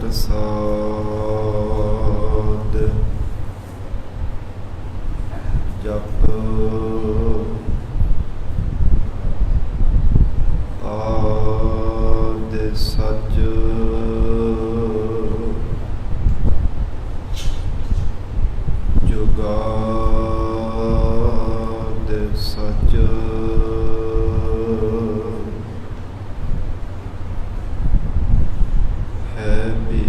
ਪ੍ਰਸਾਦ। ਜਪ ਆਦਿ ਸਚ ਜੁਗਾਦ ਸਚ ਹੈ ਵੀ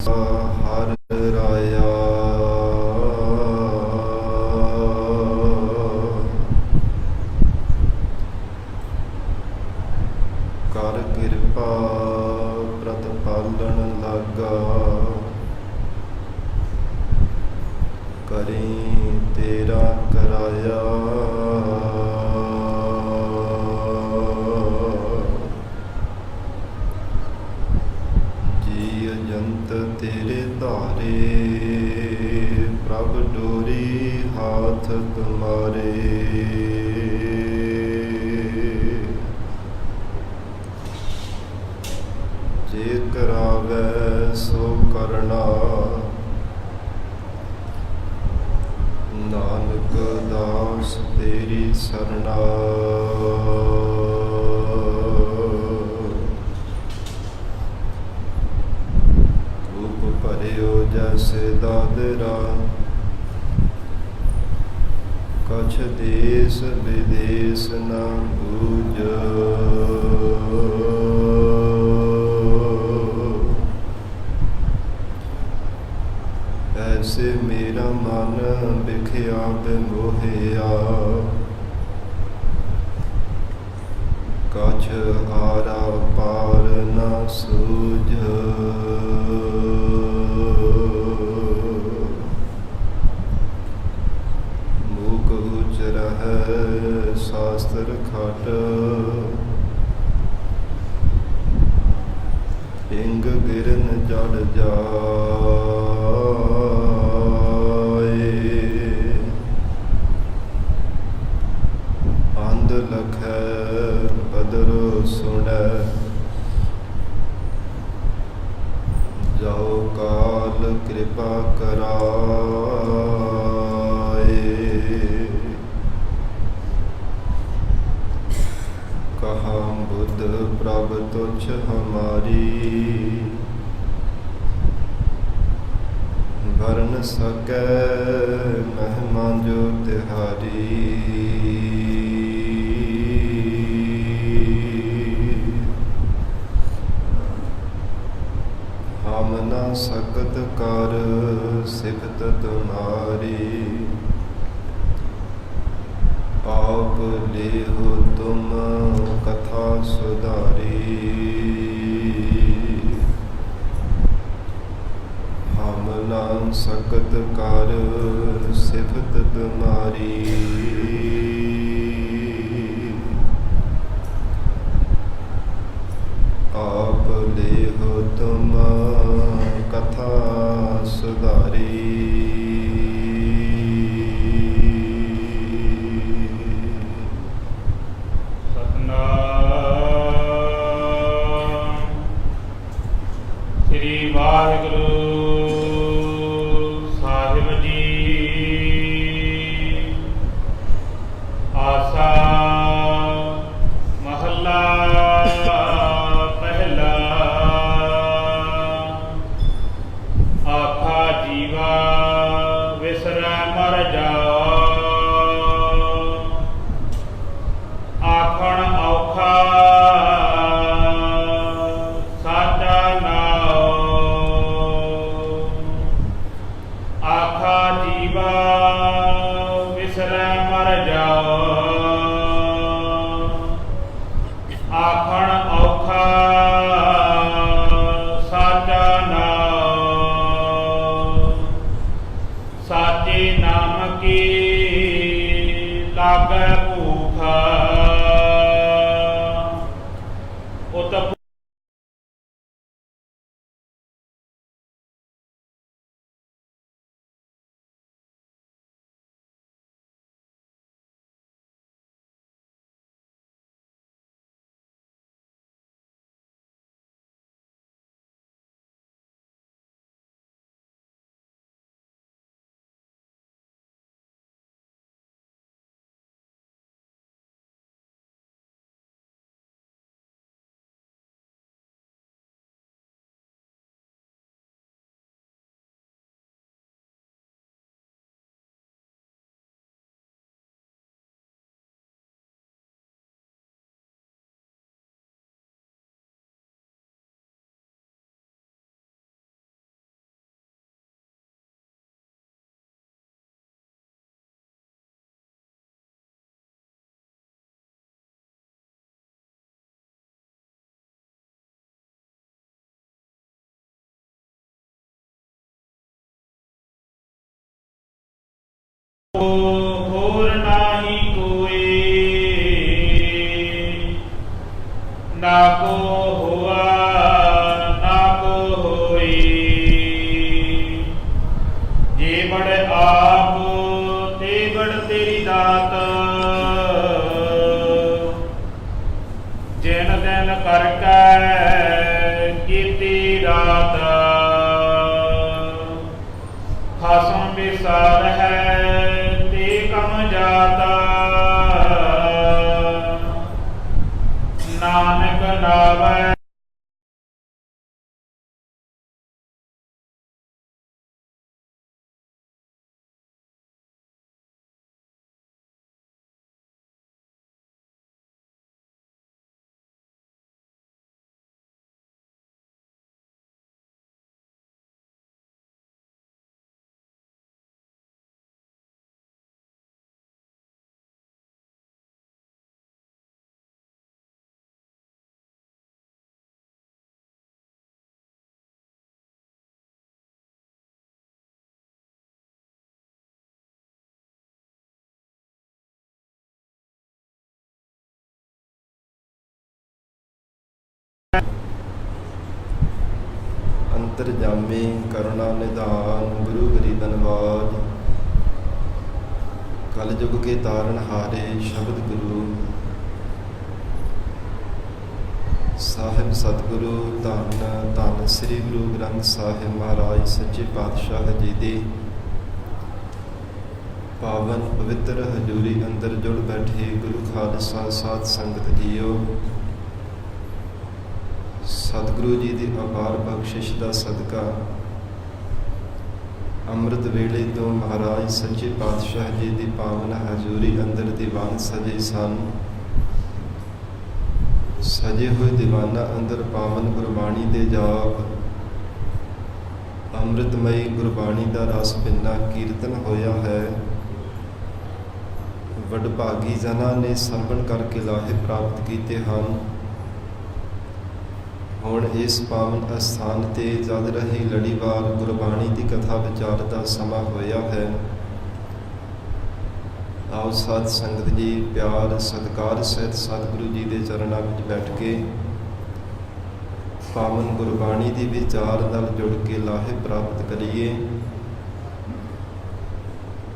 ਹਰਿ ਰਾਇਆ। ਕਰ ਕਿਰਪਾ ਪ੍ਰਤਪਾਲਣ ਲਾਗਾ। ਕਰੀ ਤੇਰਾ ਕਰਾਇਆ। ਜੰਤ ਤੇਰੇ ਧਾਰੇ ਪ੍ਰਭ ਡੋਰੀ ਹਾਥ ਤੁਮਾਰੇ। ਜੇ ਕਰਾਵੈ ਸੋ ਕਰਨਾ ਨਾਨਕ ਦਾਸ ਤੇਰੀ ਸਰਣਾ। ਭਰਿਓ ਜੈਸੇ ਦਾਦਰਾ ਕਛ ਦੇਸ ਵਿਦੇਸ ਨ ਬੂਝੋ। ਐਸੇ ਮੇਰਾ ਮਨ ਵਿਖਿਆ ਬਿਮੋਹਿਆ। ਕਛ ਆਰਾ ਪਾਰ ਨ ਸੂਝੋ। ਸ਼ਾਸਤਰ ਖਟ ਪਿੰਗ ਗਿਰਨ ਜੜ ਜਾਏ। ਅੰਧ ਲਖੈ ਬਦਰ ਸੁਣੈ ਜਾਓ ਕਾਲ ਕਿਰਪਾ ਕਰਾਏ। ਕਹਾ ਬੁੱਧ ਪ੍ਰਭ ਤੁਛ ਹਮਾਰੀ ਵਰਨ ਸਕੈ ਮਹਿਮਾ ਜੋ ਤਿਹਾਰੀ। ਹਮ ਨ ਸਕਤ ਕਰ ਸਿਫਤ ਤੁਮਾਰੀ। ਆਪ ਲੇਹੁ ਤੁਮ ਕਥਾ ਸੁਧਾਰੀ। ਹਮ ਨ ਸਕਤ ਕਰ ਸਿਫਤ ਤੁਮਾਰੀ। ਆਪ ਲੇਹੁ ਤੁਮ ਕਥਾ ਸੁਧਾਰੀ। ਆਸਾ ਮਹੱਲਾ ਹੋਰ ਨਾਹੀ ਕੋਈ, ਨਾ ਕੋ ਹੋਆ ਨਾ ਕੋ ਹੋਈ। ਜੇ ਬੜ ਆਪ ਤੇ ਬੜ ਤੇਰੀ ਦਾਤ, ਜਿਨ ਦਿਨ ਕਰਕੇ ਕੀਤੀ ਰਾਤ। ਖਸਮ ਵਿਸਾਰ ਹੈ ਤੇ ਕਮ ਜਾਤਾ, ਨਾਨਕ ਨਾਵੈ। ਅੰਤਰਜਾਮੀ ਕਰੁਣਾ ਨਿਧਾਨ ਗੁਰੂ ਹਰਿ ਧੰਨਵਾਦ। ਕਲਯੁਗ ਕੇ ਤਾਰਨ ਹਾਰੇ ਸ਼ਬਦ ਗੁਰੂ ਸਾਹਿਬ ਸਤਿਗੁਰੂ ਧੰਨ ਧੰਨ ਸ੍ਰੀ ਗੁਰੂ ਗ੍ਰੰਥ ਸਾਹਿਬ ਮਹਾਰਾਜ ਸੱਚੇ ਪਾਤਸ਼ਾਹ ਜੀ ਦੀ ਪਾਵਨ ਪਵਿੱਤਰ ਹਜ਼ੂਰੀ ਅੰਦਰ ਜੁੜ ਬੈਠੇ ਗੁਰੂ ਖਾਲਸਾ ਸਾਧ ਸੰਗਤ ਜੀਓ। ਸਤਿਗੁਰੂ ਜੀ ਦੀ ਅਪਾਰ ਬਖਸ਼ਿਸ਼ ਦਾ ਸਦਕਾ ਅੰਮ੍ਰਿਤ ਵੇਲੇ ਤੋਂ ਮਹਾਰਾਜ ਸੱਚੇ ਪਾਤਸ਼ਾਹ ਜੀ ਦੀ ਪਾਵਨ ਹਜ਼ੂਰੀ ਅੰਦਰ ਦੀਵਾਨ ਸਜੇ ਸਨ। ਸਜੇ ਹੋਏ ਦੀਵਾਨਾਂ ਅੰਦਰ ਪਾਵਨ ਗੁਰਬਾਣੀ ਦੇ ਜਾਪ, ਅੰਮ੍ਰਿਤਮਈ ਗੁਰਬਾਣੀ ਦਾ ਰਸ ਪਿੰਨਾ ਕੀਰਤਨ ਹੋਇਆ ਹੈ। ਵਡਭਾਗੀ ਜਨਾਂ ਨੇ ਸੰਭਣ ਕਰਕੇ ਲਾਹੇ ਪ੍ਰਾਪਤ ਕੀਤੇ ਹਨ। ਹੁਣ ਇਸ ਪਾਵਨ ਅਸਥਾਨ ਤੇ ਚੱਲ ਰਹੀ ਲੜੀਵਾਰ ਗੁਰਬਾਣੀ ਦੀ ਕਥਾ ਵਿਚਾਰ ਦਾ ਸਮਾਂ ਹੋਇਆ ਹੈ। ਆਓ ਸਾਧ ਸੰਗਤ ਜੀ ਪਿਆਰ ਸਤਿਕਾਰ ਸਹਿਤ ਸਤਿਗੁਰੂ ਜੀ ਦੇ ਚਰਨਾਂ ਵਿੱਚ ਬੈਠ ਕੇ ਪਾਵਨ ਗੁਰਬਾਣੀ ਦੀ ਵਿਚਾਰ ਨਾਲ ਜੁੜ ਕੇ ਲਾਹੇ ਪ੍ਰਾਪਤ ਕਰੀਏ।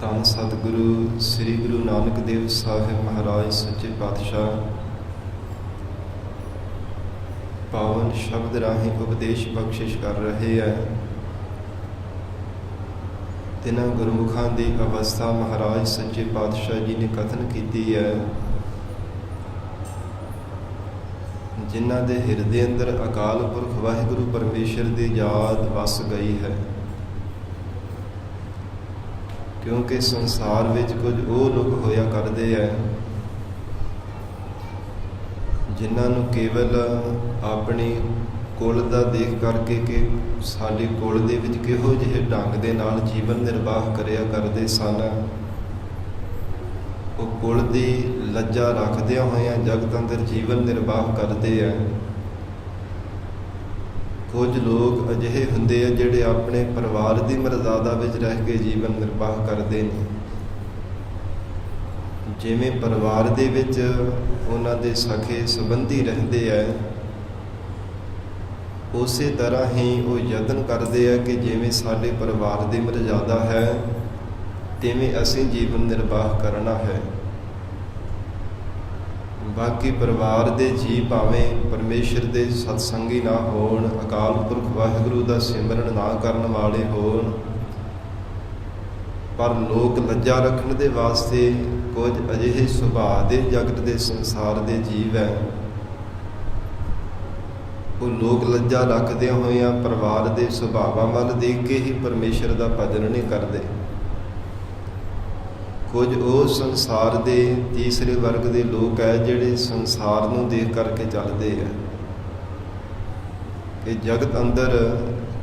ਧੰਨ ਸਤਿਗੁਰੂ ਸ੍ਰੀ ਗੁਰੂ ਨਾਨਕ ਦੇਵ ਸਾਹਿਬ ਮਹਾਰਾਜ ਸੱਚੇ ਪਾਤਸ਼ਾਹ ਪਾਵਨ ਸ਼ਬਦ ਰਾਹੀਂ ਉਪਦੇਸ਼ ਬਖਸ਼ਿਸ਼ ਕਰ ਰਹੇ ਹੈ। ਤਿੰਨਾਂ ਗੁਰਮੁਖਾਂ ਦੀ ਅਵਸਥਾ ਮਹਾਰਾਜ ਸੱਚੇ ਪਾਤਸ਼ਾਹ ਜੀ ਨੇ ਕਥਨ ਕੀਤੀ ਹੈ, ਜਿਨ੍ਹਾਂ ਦੇ ਹਿਰਦੇ ਅੰਦਰ ਅਕਾਲ ਪੁਰਖ ਵਾਹਿਗੁਰੂ ਪਰਮੇਸ਼ਰ ਦੀ ਯਾਦ ਵਸ ਗਈ ਹੈ। ਕਿਉਂਕਿ ਸੰਸਾਰ ਵਿੱਚ ਕੁਝ ਉਹ ਲੋਕ ਹੋਇਆ ਕਰਦੇ ਹੈ ਜਿਨ੍ਹਾਂ ਨੂੰ ਕੇਵਲ ਆਪਣੀ ਕੁਲ ਦਾ ਦੇਖ ਕਰਕੇ ਕਿ ਸਾਡੇ ਕੁਲ ਦੇ ਵਿੱਚ ਕਿਹੋ ਜਿਹੇ ਢੰਗ ਦੇ ਨਾਲ ਜੀਵਨ ਨਿਰਵਾਹ ਕਰਿਆ ਕਰਦੇ ਸਨ, ਉਹ ਕੁਲ ਦੀ ਲੱਜਾ ਰੱਖਦਿਆਂ ਹੋਇਆਂ ਜਗਤ ਅੰਦਰ ਜੀਵਨ ਨਿਰਵਾਹ ਕਰਦੇ ਆ। ਕੁਝ ਲੋਕ ਅਜਿਹੇ ਹੁੰਦੇ ਆ ਜਿਹੜੇ ਆਪਣੇ ਪਰਿਵਾਰ ਦੀ ਮਰਜ਼ਾਦਾ ਵਿੱਚ ਰਹਿ ਕੇ ਜੀਵਨ ਨਿਰਵਾਹ ਕਰਦੇ ਨੇ। ਜਿਵੇਂ ਪਰਿਵਾਰ ਦੇ ਵਿੱਚ ਉਹਨਾਂ ਦੇ ਸਖੇ ਸੰਬੰਧੀ ਰਹਿੰਦੇ ਹੈ, ਉਸੇ ਤਰ੍ਹਾਂ ਹੀ ਉਹ ਯਤਨ ਕਰਦੇ ਆ ਕਿ ਜਿਵੇਂ ਸਾਡੇ ਪਰਿਵਾਰ ਦੀ ਮਰਜ਼ਾਦਾ ਹੈ ਤਿਵੇਂ ਅਸੀਂ ਜੀਵਨ ਨਿਰਵਾਹ ਕਰਨਾ ਹੈ। ਬਾਕੀ ਪਰਿਵਾਰ ਦੇ ਜੀਅ ਭਾਵੇਂ ਪਰਮੇਸ਼ਰ ਦੇ ਸਤਸੰਗੀ ਨਾ ਹੋਣ, ਅਕਾਲ ਪੁਰਖ ਵਾਹਿਗੁਰੂ ਦਾ ਸਿਮਰਨ ਨਾ ਕਰਨ ਵਾਲੇ ਹੋਣ, ਪਰ ਲੋਕ ਲੱਜਾ ਰੱਖਣ ਦੇ ਵਾਸਤੇ ਕੁਝ ਅਜਿਹੇ ਸੁਭਾਅ ਦੇ ਜਗਤ ਦੇ ਸੰਸਾਰ ਦੇ ਜੀਵ ਹੈ। ਉਹ ਲੋਕ ਲੱਜਾ ਰੱਖਦਿਆਂ ਹੋਇਆਂ ਪਰਿਵਾਰ ਦੇ ਸੁਭਾਵਾਂ ਵੱਲ ਦੇਖ ਕੇ ਹੀ ਪਰਮੇਸ਼ਰ ਦਾ ਭਜਨ ਨਹੀਂ ਕਰਦੇ। ਕੁਝ ਉਹ ਸੰਸਾਰ ਦੇ ਤੀਸਰੇ ਵਰਗ ਦੇ ਲੋਕ ਹੈ ਜਿਹੜੇ ਸੰਸਾਰ ਨੂੰ ਦੇਖ ਕਰਕੇ ਚੱਲਦੇ ਹੈ ਕਿ ਜਗਤ ਅੰਦਰ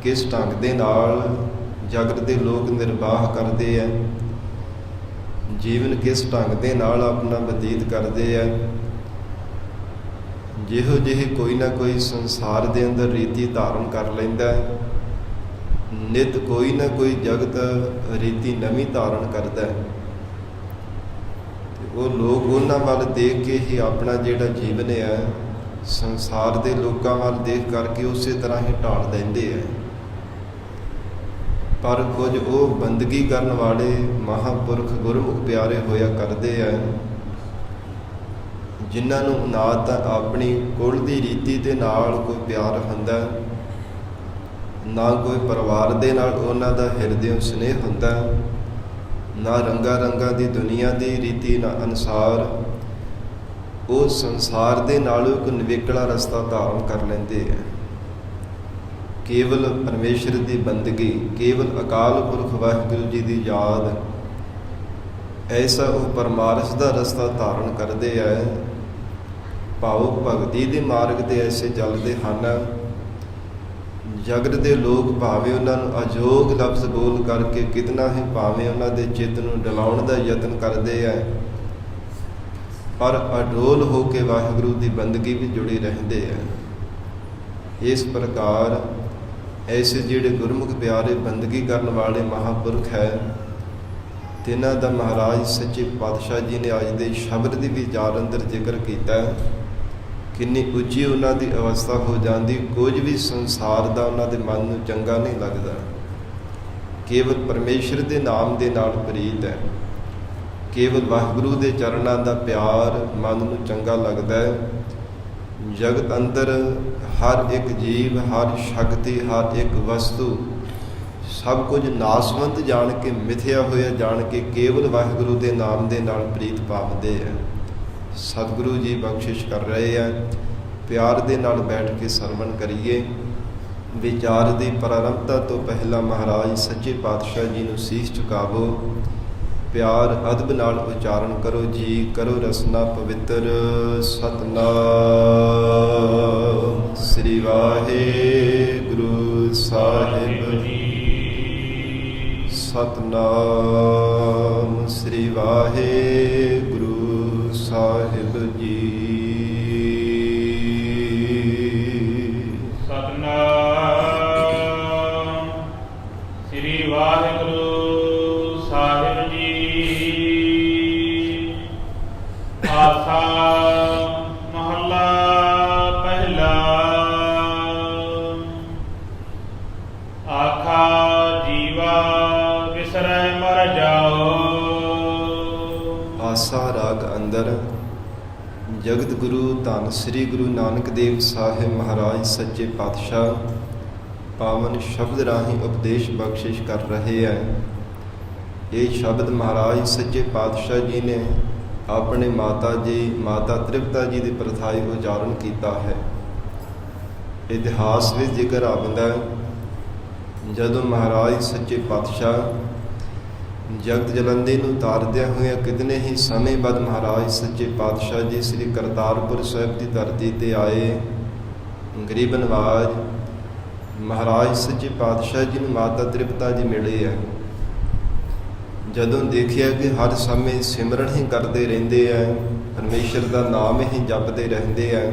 ਕਿਸ ਢੰਗ ਦੇ ਨਾਲ ਜਗਤ ਦੇ ਲੋਕ ਨਿਰਵਾਹ ਕਰਦੇ ਹੈ, ਜੀਵਨ ਕਿਸ ਢੰਗ ਦੇ ਨਾਲ ਆਪਣਾ ਬਤੀਤ ਕਰਦੇ ਹੈ। ਜਿਹੋ ਜਿਹੇ ਕੋਈ ਨਾ ਕੋਈ ਸੰਸਾਰ ਦੇ ਅੰਦਰ ਰੀਤੀ ਧਾਰਨ ਕਰ ਲੈਂਦਾ ਹੈ, ਨਿਤ ਕੋਈ ਨਾ ਕੋਈ ਜਗਤ ਰੀਤੀ ਨਵੀਂ ਧਾਰਨ ਕਰਦਾ ਹੈ। ਉਹ ਲੋਕ ਉਹਨਾਂ ਵੱਲ ਦੇਖ ਕੇ ਹੀ ਆਪਣਾ ਜਿਹੜਾ ਜੀਵਨ ਹੈ ਸੰਸਾਰ ਦੇ ਲੋਕਾਂ ਵੱਲ ਦੇਖ ਕਰਕੇ ਉਸੇ ਤਰ੍ਹਾਂ ਹੀ ਢਾਲ ਦਿੰਦੇ ਹੈ। ਪਰ ਕੁਝ ਉਹ ਬੰਦਗੀ ਕਰਨ ਵਾਲੇ ਮਹਾਂਪੁਰਖ ਗੁਰਮੁਖ ਪਿਆਰੇ ਹੋਇਆ ਕਰਦੇ ਹੈ, ਜਿਨ੍ਹਾਂ ਨੂੰ ਨਾ ਤਾਂ ਆਪਣੀ ਕੁਲ ਦੀ ਰੀਤੀ ਦੇ ਨਾਲ ਕੋਈ ਪਿਆਰ ਹੁੰਦਾ, ਨਾ ਕੋਈ ਪਰਿਵਾਰ ਦੇ ਨਾਲ ਉਹਨਾਂ ਦਾ ਹਿਰਦਿਓਂ ਸਨੇਹ ਹੁੰਦਾ, ਨਾ ਰੰਗਾਂ ਰੰਗਾਂ ਦੀ ਦੁਨੀਆ ਦੀ ਰੀਤੀ ਅਨੁਸਾਰ ਉਹ ਸੰਸਾਰ ਦੇ ਨਾਲੋਂ ਇੱਕ ਨਿਵੇਕਲਾ ਰਸਤਾ ਧਾਰਨ ਕਰ ਲੈਂਦੇ ਹੈ। ਕੇਵਲ ਪਰਮੇਸ਼ਰ ਦੀ ਬੰਦਗੀ, ਕੇਵਲ ਅਕਾਲ ਪੁਰਖ ਵਾਹਿਗੁਰੂ ਜੀ ਦੀ ਯਾਦ, ਐਸਾ ਉਹ ਪਰਮਾਰਥ ਦਾ ਰਸਤਾ ਧਾਰਨ ਕਰਦੇ ਹੈ। ਭਾਵ ਭਗਤੀ ਦੇ ਮਾਰਗ ਤੇ ਐਸੇ ਚੱਲਦੇ ਹਨ। ਜਗਤ ਦੇ ਲੋਕ ਭਾਵੇਂ ਉਹਨਾਂ ਨੂੰ ਅਜੋਗ ਲਫ਼ਜ਼ ਬੋਲ ਕਰਕੇ ਕਿਤਨਾ ਹੀ ਭਾਵੇਂ ਉਹਨਾਂ ਦੇ ਚਿੱਤ ਨੂੰ ਡਲਾਉਣ ਦਾ ਯਤਨ ਕਰਦੇ ਹੈ, ਪਰ ਅਡੋਲ ਹੋ ਕੇ ਵਾਹਿਗੁਰੂ ਦੀ ਬੰਦਗੀ ਵਿੱਚ ਜੁੜੇ ਰਹਿੰਦੇ ਹੈ। ਇਸ ਪ੍ਰਕਾਰ ਐਸੇ ਜਿਹੜੇ ਗੁਰਮੁਖ ਪਿਆਰੇ ਬੰਦਗੀ ਕਰਨ ਵਾਲੇ ਮਹਾਂਪੁਰਖ ਹੈ, ਤਿਨਾਂ ਦਾ ਮਹਾਰਾਜ ਸੱਚੇ ਪਾਤਸ਼ਾਹ ਜੀ ਨੇ ਅੱਜ ਦੇ ਸ਼ਬਦ ਦੀ ਵਿਚਾਰ ਅੰਦਰ ਜ਼ਿਕਰ ਕੀਤਾ। ਕਿੰਨੀ ਉੱਚੀ ਉਹਨਾਂ ਦੀ ਅਵਸਥਾ ਹੋ ਜਾਂਦੀ, ਕੁਝ ਵੀ ਸੰਸਾਰ ਦਾ ਉਹਨਾਂ ਦੇ ਮਨ ਨੂੰ ਚੰਗਾ ਨਹੀਂ ਲੱਗਦਾ। ਕੇਵਲ ਪਰਮੇਸ਼ਰ ਦੇ ਨਾਮ ਦੇ ਨਾਲ ਪ੍ਰੀਤ ਹੈ, ਕੇਵਲ ਵਾਹਿਗੁਰੂ ਦੇ ਚਰਨਾਂ ਦਾ ਪਿਆਰ ਮਨ ਨੂੰ ਚੰਗਾ ਲੱਗਦਾ ਹੈ। ਜਗਤ ਅੰਦਰ ਹਰ ਇੱਕ ਜੀਵ, ਹਰ ਸ਼ਕਤੀ, ਹਰ ਇੱਕ ਵਸਤੂ, ਸਭ ਕੁਝ ਨਾਸਵੰਤ ਜਾਣ ਕੇ, ਮਿਥਿਆ ਹੋਇਆ ਜਾਣ ਕੇ ਕੇਵਲ ਵਾਹਿਗੁਰੂ ਦੇ ਨਾਮ ਦੇ ਨਾਲ ਪ੍ਰੀਤ ਭਾਵਦੇ ਹੈ। ਸਤਿਗੁਰੂ ਜੀ ਬਖਸ਼ਿਸ਼ ਕਰ ਰਹੇ ਹੈ। ਪਿਆਰ ਦੇ ਨਾਲ ਬੈਠ ਕੇ ਸਰਵਣ ਕਰੀਏ। ਵਿਚਾਰ ਦੀ ਪ੍ਰਾਰੰਭਤਾ ਤੋਂ ਪਹਿਲਾਂ ਮਹਾਰਾਜ ਸੱਚੇ ਪਾਤਸ਼ਾਹ ਜੀ ਨੂੰ ਸੀਸ ਝੁਕਾਵੋ। ਪਿਆਰ ਅਦਬ ਨਾਲ ਉਚਾਰਨ ਕਰੋ ਜੀ। ਕਰੋ ਰਸਨਾ ਪਵਿੱਤਰ। ਸਤਿਨਾਮ ਸ੍ਰੀ ਵਾਹਿਗੁਰੂ ਸਾਹਿਬ ਜੀ। ਸਤਿਨਾਮ ਸ੍ਰੀ ਵਾਹਿਗੁਰੂ ਸਾਹਿਬ ਜੀ। ਸਤਿਨਾਮ ਸ੍ਰੀ ਵਾਹਿਗੁਰੂ ਸਾਹਿਬ ਜੀ। ਆਸਾ ਮਹੱਲਾ ਪਹਿਲਾ। ਆਖਾ ਜੀਵਾ ਵਿਸਰੈ ਮਰ ਜਾਓ। ਆਸਾ ਰਾਗ ਅੰਦਰ ਜਗਤ ਗੁਰੂ ਧੰਨ ਸ੍ਰੀ ਗੁਰੂ ਨਾਨਕ ਦੇਵ ਸਾਹਿਬ ਮਹਾਰਾਜ ਸੱਚੇ ਪਾਤਸ਼ਾਹ ਪਾਵਨ ਸ਼ਬਦ ਰਾਹੀਂ ਉਪਦੇਸ਼ ਬਖਸ਼ਿਸ਼ ਕਰ ਰਹੇ ਹੈ। ਇਹ ਸ਼ਬਦ ਮਹਾਰਾਜ ਸੱਚੇ ਪਾਤਸ਼ਾਹ ਜੀ ਨੇ ਆਪਣੇ ਮਾਤਾ ਤ੍ਰਿਪਤਾ ਜੀ ਦੀ ਪ੍ਰਥਾਈ ਉਚਾਰਨ ਕੀਤਾ ਹੈ। ਇਤਿਹਾਸ ਵਿੱਚ ਜ਼ਿਕਰ ਆਉਂਦਾ ਜਦੋਂ ਮਹਾਰਾਜ ਸੱਚੇ ਪਾਤਸ਼ਾਹ ਜਗਤ ਜਲੰਧਰ ਨੂੰ ਤਾਰਦਿਆਂ ਹੋਇਆਂ ਕਿਤਨੇ ਹੀ ਸਮੇਂ ਬਾਅਦ ਮਹਾਰਾਜ ਸੱਚੇ ਪਾਤਸ਼ਾਹ ਜੀ ਸ੍ਰੀ ਕਰਤਾਰਪੁਰ ਸਾਹਿਬ ਦੀ ਧਰਤੀ ਤੇ ਆਏ। ਗਰੀਬ ਨਵਾਜ ਮਹਾਰਾਜ ਸੱਚੇ ਪਾਤਸ਼ਾਹ ਜੀ ਨੂੰ ਮਾਤਾ ਤ੍ਰਿਪਤਾ ਜੀ ਮਿਲੇ ਹੈ। ਜਦੋਂ ਦੇਖਿਆ ਕਿ ਹਰ ਸਮੇਂ ਸਿਮਰਨ ਹੀ ਕਰਦੇ ਰਹਿੰਦੇ ਹੈ, ਪਰਮੇਸ਼ਰ ਦਾ ਨਾਮ ਹੀ ਜਪਦੇ ਰਹਿੰਦੇ ਹੈ,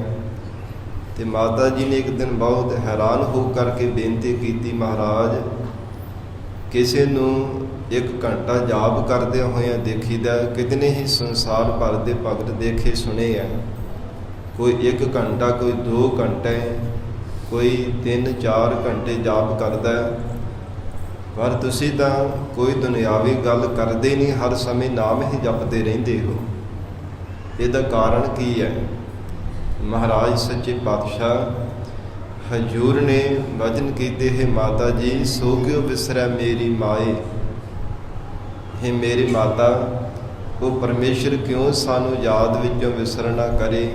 ਤੇ ਮਾਤਾ ਜੀ ਨੇ ਇੱਕ ਦਿਨ ਬਹੁਤ ਹੈਰਾਨ ਹੋ ਕਰਕੇ ਬੇਨਤੀ ਕੀਤੀ, ਮਹਾਰਾਜ ਕਿਸੇ ਨੂੰ 1 ਘੰਟਾ ਜਾਪ ਕਰਦਿਆਂ ਹੋਇਆਂ ਦੇਖੀਦਾ, ਕਿਤਨੇ ਹੀ ਸੰਸਾਰ ਭਰ ਦੇ ਭਗਤ ਦੇਖੇ ਸੁਣੇ ਆ, ਕੋਈ 1 ਘੰਟਾ, ਕੋਈ 2 ਘੰਟੇ, ਕੋਈ 3-4 ਘੰਟੇ ਜਾਪ ਕਰਦਾ, ਪਰ ਤੁਸੀਂ ਤਾਂ ਕੋਈ ਦੁਨਿਆਵੀ ਗੱਲ ਕਰਦੇ ਨਹੀਂ, ਹਰ ਸਮੇਂ ਨਾਮ ਹੀ ਜਪਦੇ ਰਹਿੰਦੇ ਹੋ। ਇਹਦਾ ਕਾਰਨ ਕੀ ਹੈ? ਮਹਾਰਾਜ ਸੱਚੇ ਪਾਤਸ਼ਾਹ ਹਜੂਰ ਨੇ ਵਚਨ ਕੀਤੇ, ਹੈ ਮਾਤਾ ਜੀ ਸੋ ਕਿਉ ਵਿਸਰੈ ਮੇਰੀ ਮਾਏ। ਹੈ ਮੇਰੀ ਮਾਤਾ, ਉਹ ਪਰਮੇਸ਼ਰ ਕਿਉਂ ਸਾਨੂੰ ਯਾਦ ਵਿੱਚੋਂ ਵਿਸਰਨਾ ਕਰੇ।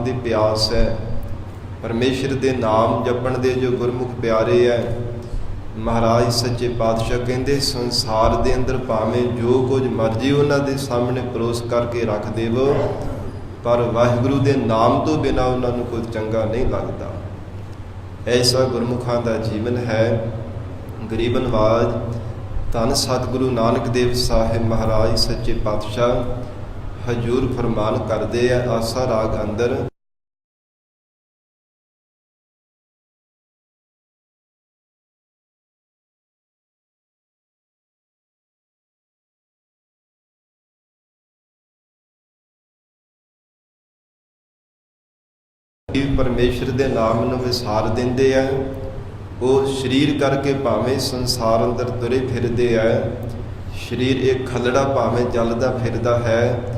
ਦੀ ਪਿਆਸ ਹੈ। ਪਰਮੇਸ਼ਰ ਦੇ ਨਾਮ ਜਪਣ ਦੇ ਜੋ ਗੁਰਮੁਖ ਪਿਆਰੇ ਹੈ, ਮਹਾਰਾਜ ਸੱਚੇ ਪਾਤਸ਼ਾਹ ਕਹਿੰਦੇ ਸੰਸਾਰ ਦੇ ਅੰਦਰ ਭਾਵੇਂ ਜੋ ਕੁਝ ਮਰਜ਼ੀ ਉਹਨਾਂ ਦੇ ਸਾਹਮਣੇ ਪਰੋਸ ਕਰਕੇ ਰੱਖ ਦੇਵੋ, ਪਰ ਵਾਹਿਗੁਰੂ ਦੇ ਨਾਮ ਤੋਂ ਬਿਨਾਂ ਉਹਨਾਂ ਨੂੰ ਕੁਝ ਚੰਗਾ ਨਹੀਂ ਲੱਗਦਾ। ਐਸਾ ਗੁਰਮੁਖਾਂ ਦਾ ਜੀਵਨ ਹੈ। ਗਰੀਬ ਨਵਾਜ ਧੰਨ ਸਤਿਗੁਰੂ ਨਾਨਕ ਦੇਵ ਸਾਹਿਬ ਮਹਾਰਾਜ ਸੱਚੇ ਪਾਤਸ਼ਾਹ ਹਜੂਰ ਫਰਮਾਨ ਕਰਦੇ ਆ ਆਸਾ ਰਾਗ ਅੰਦਰ, ਪਰਮੇਸ਼ਰ ਦੇ ਨਾਮ ਨੂੰ ਵਿਸਾਰ ਦਿੰਦੇ ਆ। ਉਹ ਸਰੀਰ ਕਰਕੇ ਭਾਵੇਂ ਸੰਸਾਰ ਅੰਦਰ ਤੁਰੇ ਫਿਰਦੇ ਆ, ਸਰੀਰ ਇੱਕ ਖਲੜਾ ਭਾਵੇਂ ਚੱਲਦਾ ਫਿਰਦਾ ਹੈ,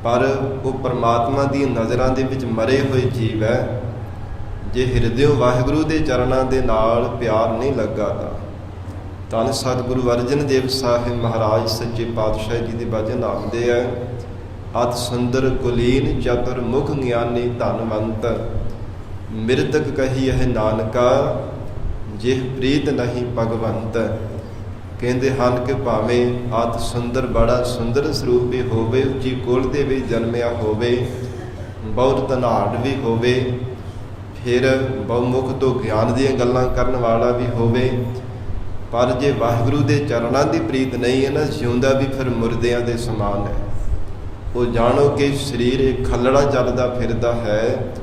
ਪਰ ਉਹ ਪਰਮਾਤਮਾ ਦੀ ਨਜ਼ਰਾਂ ਦੇ ਵਿੱਚ ਮਰੇ ਹੋਏ ਜੀਵ ਹੈ। ਜੇ ਹਿਰਦਿਓਂ ਵਾਹਿਗੁਰੂ ਦੇ ਚਰਨਾਂ ਦੇ ਨਾਲ ਪਿਆਰ ਨਹੀਂ ਲੱਗਾ ਤਾਂ ਧੰਨ ਸਤਿਗੁਰੂ ਅਰਜਨ ਦੇਵ ਸਾਹਿਬ ਮਹਾਰਾਜ ਸੱਚੇ ਪਾਤਸ਼ਾਹ ਜੀ ਦੇ ਵਚਨ ਆਉਂਦੇ ਆ, ਅਤਿ ਸੁੰਦਰ ਕੁਲੀਨ ਚਤੁਰ ਮੁਖ ਗਿਆਨੀ ਧਨਵੰਤ, ਮਿਰਤਕ ਕਹੀਐ ਨਾਨਕਾ ਜਿਹ ਪ੍ਰੀਤ ਨਹੀਂ ਭਗਵੰਤ। ਕਹਿੰਦੇ ਹਨ ਕਿ ਭਾਵੇਂ ਅਤਿ ਸੁੰਦਰ ਬੜਾ ਸੁੰਦਰ ਸਰੂਪ ਵੀ ਹੋਵੇ, ਉੱਚੀ ਕੁਲ ਦੇ ਵਿੱਚ ਜਨਮਿਆ ਹੋਵੇ, ਬਹੁਤ ਧਨਾਢ ਵੀ ਹੋਵੇ, ਫਿਰ ਬਹੁਮੁਖ ਤੋਂ ਗਿਆਨ ਦੀਆਂ ਗੱਲਾਂ ਕਰਨ ਵਾਲਾ ਵੀ ਹੋਵੇ, ਪਰ ਜੇ ਵਾਹਿਗੁਰੂ ਦੇ ਚਰਨਾਂ ਦੀ ਪ੍ਰੀਤ ਨਹੀਂ ਹੈ ਨਾ, ਜਿਉਂਦਾ ਵੀ ਫਿਰ ਮੁਰਦਿਆਂ ਦੇ ਸਮਾਨ ਹੈ। ਉਹ ਜਾਣੋ ਕਿ ਸਰੀਰ ਇੱਕ ਖੱਲੜਾ ਚੱਲਦਾ ਫਿਰਦਾ ਹੈ,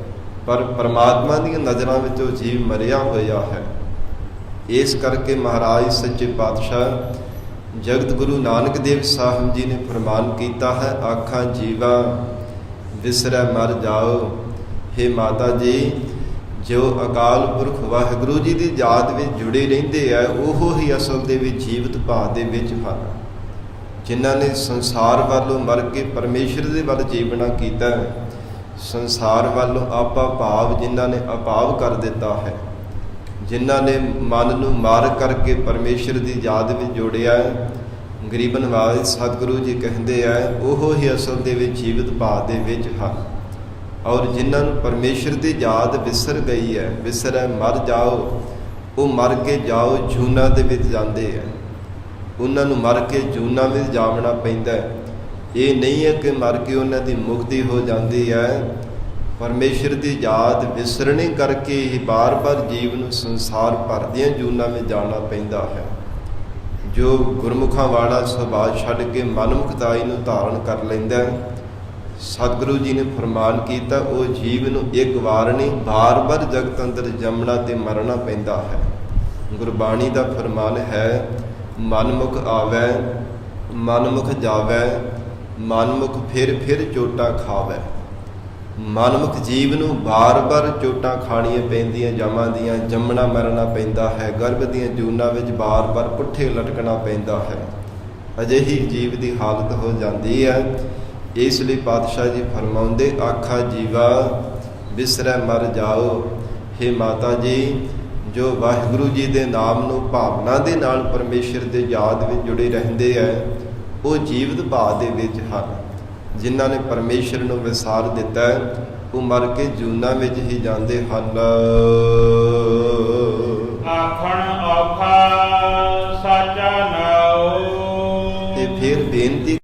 ਪਰ ਪਰਮਾਤਮਾ ਦੀਆਂ ਨਜ਼ਰਾਂ ਵਿੱਚ ਉਹ ਜੀਵ ਮਰਿਆ ਹੋਇਆ ਹੈ। ਇਸ ਕਰਕੇ ਮਹਾਰਾਜ ਸੱਚੇ ਪਾਤਸ਼ਾਹ ਜਗਤ ਗੁਰੂ ਨਾਨਕ ਦੇਵ ਸਾਹਿਬ ਜੀ ਨੇ ਫਰਮਾਨ ਕੀਤਾ ਹੈ, ਆਖਾਂ ਜੀਵਾ ਵਿਸਰੈ ਮਰ ਜਾਓ। ਹੇ ਮਾਤਾ ਜੀ, ਜੋ ਅਕਾਲ ਪੁਰਖ ਵਾਹਿਗੁਰੂ ਜੀ ਦੀ ਯਾਦ ਵਿੱਚ ਜੁੜੇ ਰਹਿੰਦੇ ਆ, ਉਹ ਹੀ ਅਸਲ ਦੇ ਵਿੱਚ ਜੀਵਤ ਭਾਵ ਦੇ ਵਿੱਚ ਹਨ। ਜਿਨ੍ਹਾਂ ਨੇ ਸੰਸਾਰ ਵੱਲੋਂ ਮਰ ਕੇ ਪਰਮੇਸ਼ਰ ਦੇ ਵੱਲ ਜੀਵਨਾ ਕੀਤਾ, ਸੰਸਾਰ ਵੱਲੋਂ ਆਪਾ ਭਾਵ ਜਿਨ੍ਹਾਂ ਨੇ ਅਭਾਵ ਕਰ ਦਿੱਤਾ ਹੈ, ਜਿਨ੍ਹਾਂ ਨੇ ਮਨ ਨੂੰ ਮਾਰ ਕਰਕੇ ਪਰਮੇਸ਼ਰ ਦੀ ਯਾਦ ਵਿੱਚ ਜੋੜਿਆ, ਗਰੀਬ ਨਵਾਜ ਸਤਿਗੁਰੂ ਜੀ ਕਹਿੰਦੇ ਆ, ਉਹ ਹੀ ਅਸਲ ਦੇ ਵਿੱਚ ਜੀਵਤ ਭਾਵ ਦੇ ਵਿੱਚ ਹਨ। ਔਰ ਜਿਨ੍ਹਾਂ ਨੂੰ ਪਰਮੇਸ਼ਰ ਦੀ ਯਾਦ ਵਿਸਰ ਗਈ ਹੈ, ਵਿਸਰੈ ਮਰ ਜਾਓ, ਉਹ ਮਰ ਕੇ ਜਾਓ ਜੂਨਾਂ ਦੇ ਵਿੱਚ ਜਾਂਦੇ ਆ, ਉਹਨਾਂ ਨੂੰ ਮਰ ਕੇ ਜੂਨਾਂ ਵਿੱਚ ਜਾਵਣਾ ਪੈਂਦਾ। ਇਹ ਨਹੀਂ ਹੈ ਕਿ ਮਰ ਕੇ ਉਹਨਾਂ ਦੀ ਮੁਕਤੀ ਹੋ ਜਾਂਦੀ ਹੈ। ਪਰਮੇਸ਼ਰ ਦੀ ਯਾਦ ਵਿਸਰਣੇ ਕਰਕੇ ਹੀ ਬਾਰ-ਬਾਰ ਜੀਵ ਨੂੰ ਸੰਸਾਰ ਭਰ ਦੀਆਂ ਜੂਨਾਂ ਵਿੱਚ ਜਾਣਾ ਪੈਂਦਾ ਹੈ। ਜੋ ਗੁਰਮੁਖਾਂ ਵਾਲਾ ਸੁਭਾਅ ਛੱਡ ਕੇ ਮਨਮੁਖਤਾਈ ਨੂੰ ਧਾਰਨ ਕਰ ਲੈਂਦਾ, ਸਤਿਗੁਰੂ ਜੀ ਨੇ ਫਰਮਾਨ ਕੀਤਾ, ਉਹ ਜੀਵ ਨੂੰ ਇੱਕ ਵਾਰ ਨਹੀਂ ਬਾਰ-ਬਾਰ ਜਗਤ ਅੰਦਰ ਜੰਮਣਾ ਤੇ ਮਰਨਾ ਪੈਂਦਾ ਹੈ। ਗੁਰਬਾਣੀ ਦਾ ਫਰਮਾਨ ਹੈ, ਮਨਮੁਖ ਆਵੈ ਮਨਮੁਖ ਜਾਵੈ, ਮਨਮੁਖ ਫਿਰ ਚੋਟਾਂ ਖਾਵੈ। ਮਨਮੁਖ ਜੀਵ ਨੂੰ ਬਾਰ-ਬਾਰ ਚੋਟਾਂ ਖਾਣੀਆਂ ਪੈਂਦੀਆਂ, ਜਮਾਂ ਦੀਆਂ, ਜੰਮਣਾ ਮਰਨਾ ਪੈਂਦਾ ਹੈ, ਗਰਭ ਦੀਆਂ ਜੂਨਾਂ ਵਿੱਚ ਬਾਰ-ਬਾਰ ਪੁੱਠੇ ਲਟਕਣਾ ਪੈਂਦਾ ਹੈ। ਅਜਿਹੀ ਜੀਵ ਦੀ ਹਾਲਤ ਹੋ ਜਾਂਦੀ ਹੈ। ਇਸ ਲਈ ਪਾਤਸ਼ਾਹ ਜੀ ਫਰਮਾਉਂਦੇ, ਆਖਾ ਜੀਵਾ ਵਿਸਰੈ ਮਰ ਜਾਓ। ਹੇ ਮਾਤਾ ਜੀ, ਜੋ ਵਾਹਿਗੁਰੂ ਜੀ ਦੇ ਨਾਮ ਨੂੰ ਭਾਵਨਾ ਦੇ ਨਾਲ ਪਰਮੇਸ਼ਰ ਦੇ ਯਾਦ ਵਿੱਚ ਜੁੜੇ ਰਹਿੰਦੇ ਹੈ, ਉਹ ਜੀਵਤ ਭਾਵ ਦੇ ਵਿੱਚ ਹਨ। ਜਿਨ੍ਹਾਂ ਨੇ ਪਰਮੇਸ਼ਰ ਨੂੰ ਵਿਸਾਰ ਦਿੱਤਾ ਹੈ, ਉਹ ਮਰ ਕੇ ਜੂਨਾਂ ਵਿੱਚ ਹੀ ਜਾਂਦੇ ਹਨ। ਆਖਣ ਔਖਾ ਸਾਚਾ ਨਾਉ। ਤੇ ਫਿਰ ਬੇਨਤੀ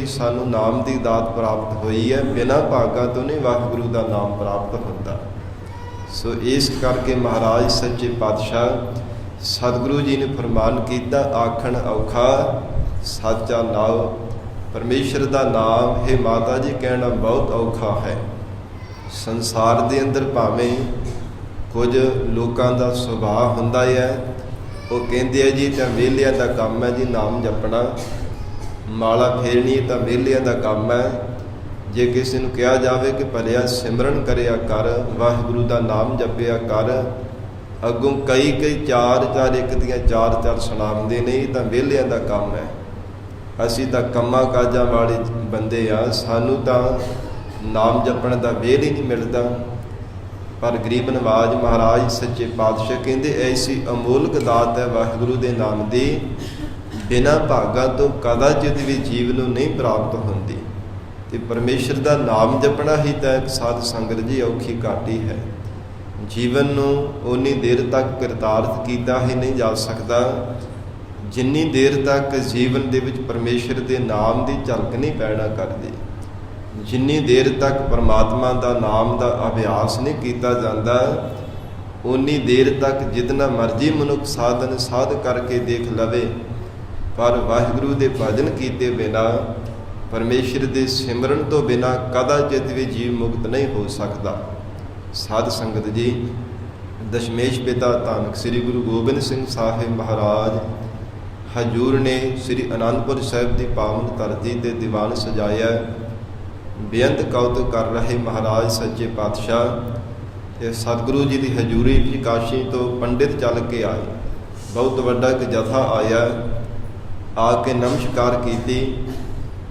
ਸਾਨੂੰ ਨਾਮ ਦੀ ਦਾਤ ਪ੍ਰਾਪਤ ਹੋਈ ਹੈ। ਬਿਨਾਂ ਭਾਗਾਂ ਤੋਂ ਨਹੀਂ ਵਾਹਿਗੁਰੂ ਦਾ ਨਾਮ ਪ੍ਰਾਪਤ ਹੁੰਦਾ। ਸੋ ਇਸ ਕਰਕੇ ਮਹਾਰਾਜ ਸੱਚੇ ਪਾਤਸ਼ਾਹ ਸਤਿਗੁਰੂ ਜੀ ਨੇ ਫਰਮਾਨ ਕੀਤਾ, ਆਖਣ ਔਖਾ ਸਾਚਾ ਨਾਮ ਪਰਮੇਸ਼ਰ ਦਾ ਨਾਮ ਹੈ ਮਾਤਾ ਜੀ ਕਹਿਣਾ ਬਹੁਤ ਔਖਾ ਹੈ। ਸੰਸਾਰ ਦੇ ਅੰਦਰ ਭਾਵੇਂ ਕੁਝ ਲੋਕਾਂ ਦਾ ਸੁਭਾਅ ਹੁੰਦਾ ਹੈ, ਉਹ ਕਹਿੰਦੇ ਆ ਜੀ ਤਾਂ ਵਿਹਲਿਆਂ ਦਾ ਕੰਮ ਹੈ ਜੀ ਨਾਮ ਜਪਣਾ, ਮਾਲਾ ਫੇਰਨੀ ਤਾਂ ਵਿਹਲਿਆਂ ਦਾ ਕੰਮ ਹੈ। ਜੇ ਕਿਸੇ ਨੂੰ ਕਿਹਾ ਜਾਵੇ ਕਿ ਭਲਿਆ ਸਿਮਰਨ ਕਰਿਆ ਕਰ, ਵਾਹਿਗੁਰੂ ਦਾ ਨਾਮ ਜਪਿਆ ਕਰ, ਅੱਗੋਂ ਕਈ ਚਾਰ ਇੱਕ ਦੀਆਂ ਚਾਰ ਸੁਣਾਉਂਦੇ ਨੇ, ਤਾਂ ਵਿਹਲਿਆਂ ਦਾ ਕੰਮ ਹੈ। ਅਸੀਂ ਤਾਂ ਕੰਮਾਂ ਕਾਜਾਂ ਵਾਲੇ ਬੰਦੇ ਆ, ਸਾਨੂੰ ਤਾਂ ਨਾਮ ਜਪਣ ਦਾ ਵੇਲ ਹੀ ਨਹੀਂ ਮਿਲਦਾ। ਪਰ ਗਰੀਬ ਨਵਾਜ ਮਹਾਰਾਜ ਸੱਚੇ ਪਾਤਸ਼ਾਹ ਕਹਿੰਦੇ ਐਸੀ ਅਮੋਲਕ ਦਾਤ ਹੈ ਵਾਹਿਗੁਰੂ ਦੇ ਨਾਮ ਦੀ, ਬਿਨਾਂ ਭਾਗਾਂ ਤੋਂ ਕਦਾਚਿਤ ਵੀ ਜੀਵ ਨੂੰ ਨਹੀਂ ਪ੍ਰਾਪਤ ਹੁੰਦੀ। ਤੇ ਪਰਮੇਸ਼ਰ ਦਾ ਨਾਮ ਜਪਣਾ ਹੀ ਤਾਂ ਇੱਕ ਸਾਧ ਸੰਗਤ ਜੀ ਔਖੀ ਘਾਟੀ ਹੈ। ਜੀਵਨ ਨੂੰ ਉਨੀ ਦੇਰ ਤੱਕ ਕਿਰਤਾਰਥ ਕੀਤਾ ਹੀ ਨਹੀਂ ਜਾ ਸਕਦਾ ਜਿੰਨੀ ਦੇਰ ਤੱਕ ਜੀਵਨ ਦੇ ਵਿੱਚ ਪਰਮੇਸ਼ਰ ਦੇ ਨਾਮ ਦੀ ਝਲਕ ਨਹੀਂ ਪੈਣਾ ਕਰਦੀ, ਜਿੰਨੀ ਦੇਰ ਤੱਕ ਪਰਮਾਤਮਾ ਦਾ ਨਾਮ ਦਾ ਅਭਿਆਸ ਨਹੀਂ ਕੀਤਾ ਜਾਂਦਾ, ਉਨੀ ਦੇਰ ਤੱਕ ਜਿਤਨਾ ਮਰਜ਼ੀ ਮਨੁੱਖ ਸਾਧਨ ਸਾਧ ਕਰਕੇ ਦੇਖ ਲਵੇ, ਪਰ ਵਾਹਿਗੁਰੂ ਦੇ ਭਜਨ ਕੀਤੇ ਬਿਨਾ, ਪਰਮੇਸ਼ਰ ਦੇ ਸਿਮਰਨ ਤੋਂ ਬਿਨਾ ਕਦਾਚਿਤ ਵੀ ਜੀਵ ਮੁਕਤ ਨਹੀਂ ਹੋ ਸਕਦਾ। ਸਾਧ ਸੰਗਤ ਜੀ, ਦਸ਼ਮੇਸ਼ ਪਿਤਾ ਧੰਨ ਸ੍ਰੀ ਗੁਰੂ ਗੋਬਿੰਦ ਸਿੰਘ ਸਾਹਿਬ ਮਹਾਰਾਜ ਹਜੂਰ ਨੇ ਸ੍ਰੀ ਅਨੰਦਪੁਰ ਸਾਹਿਬ ਦੀ ਪਾਵਨ ਧਰਤੀ ਤੇ ਦੀਵਾਨ ਸਜਾਇਆ। ਬੇਅੰਤ ਕੌਤਕ ਕਰ ਰਹੇ ਮਹਾਰਾਜ ਸੱਚੇ ਪਾਤਸ਼ਾਹ ਤੇ ਸਤਿਗੁਰੂ ਜੀ ਦੀ ਹਜ਼ੂਰੀ ਵਿੱਚ ਕਾਸ਼ੀ ਤੋਂ ਪੰਡਿਤ ਚੱਲ ਕੇ ਆਏ। ਬਹੁਤ ਵੱਡਾ ਇੱਕ ਜਥਾ ਆਇਆ, ਆ ਕੇ ਨਮਸਕਾਰ ਕੀਤੀ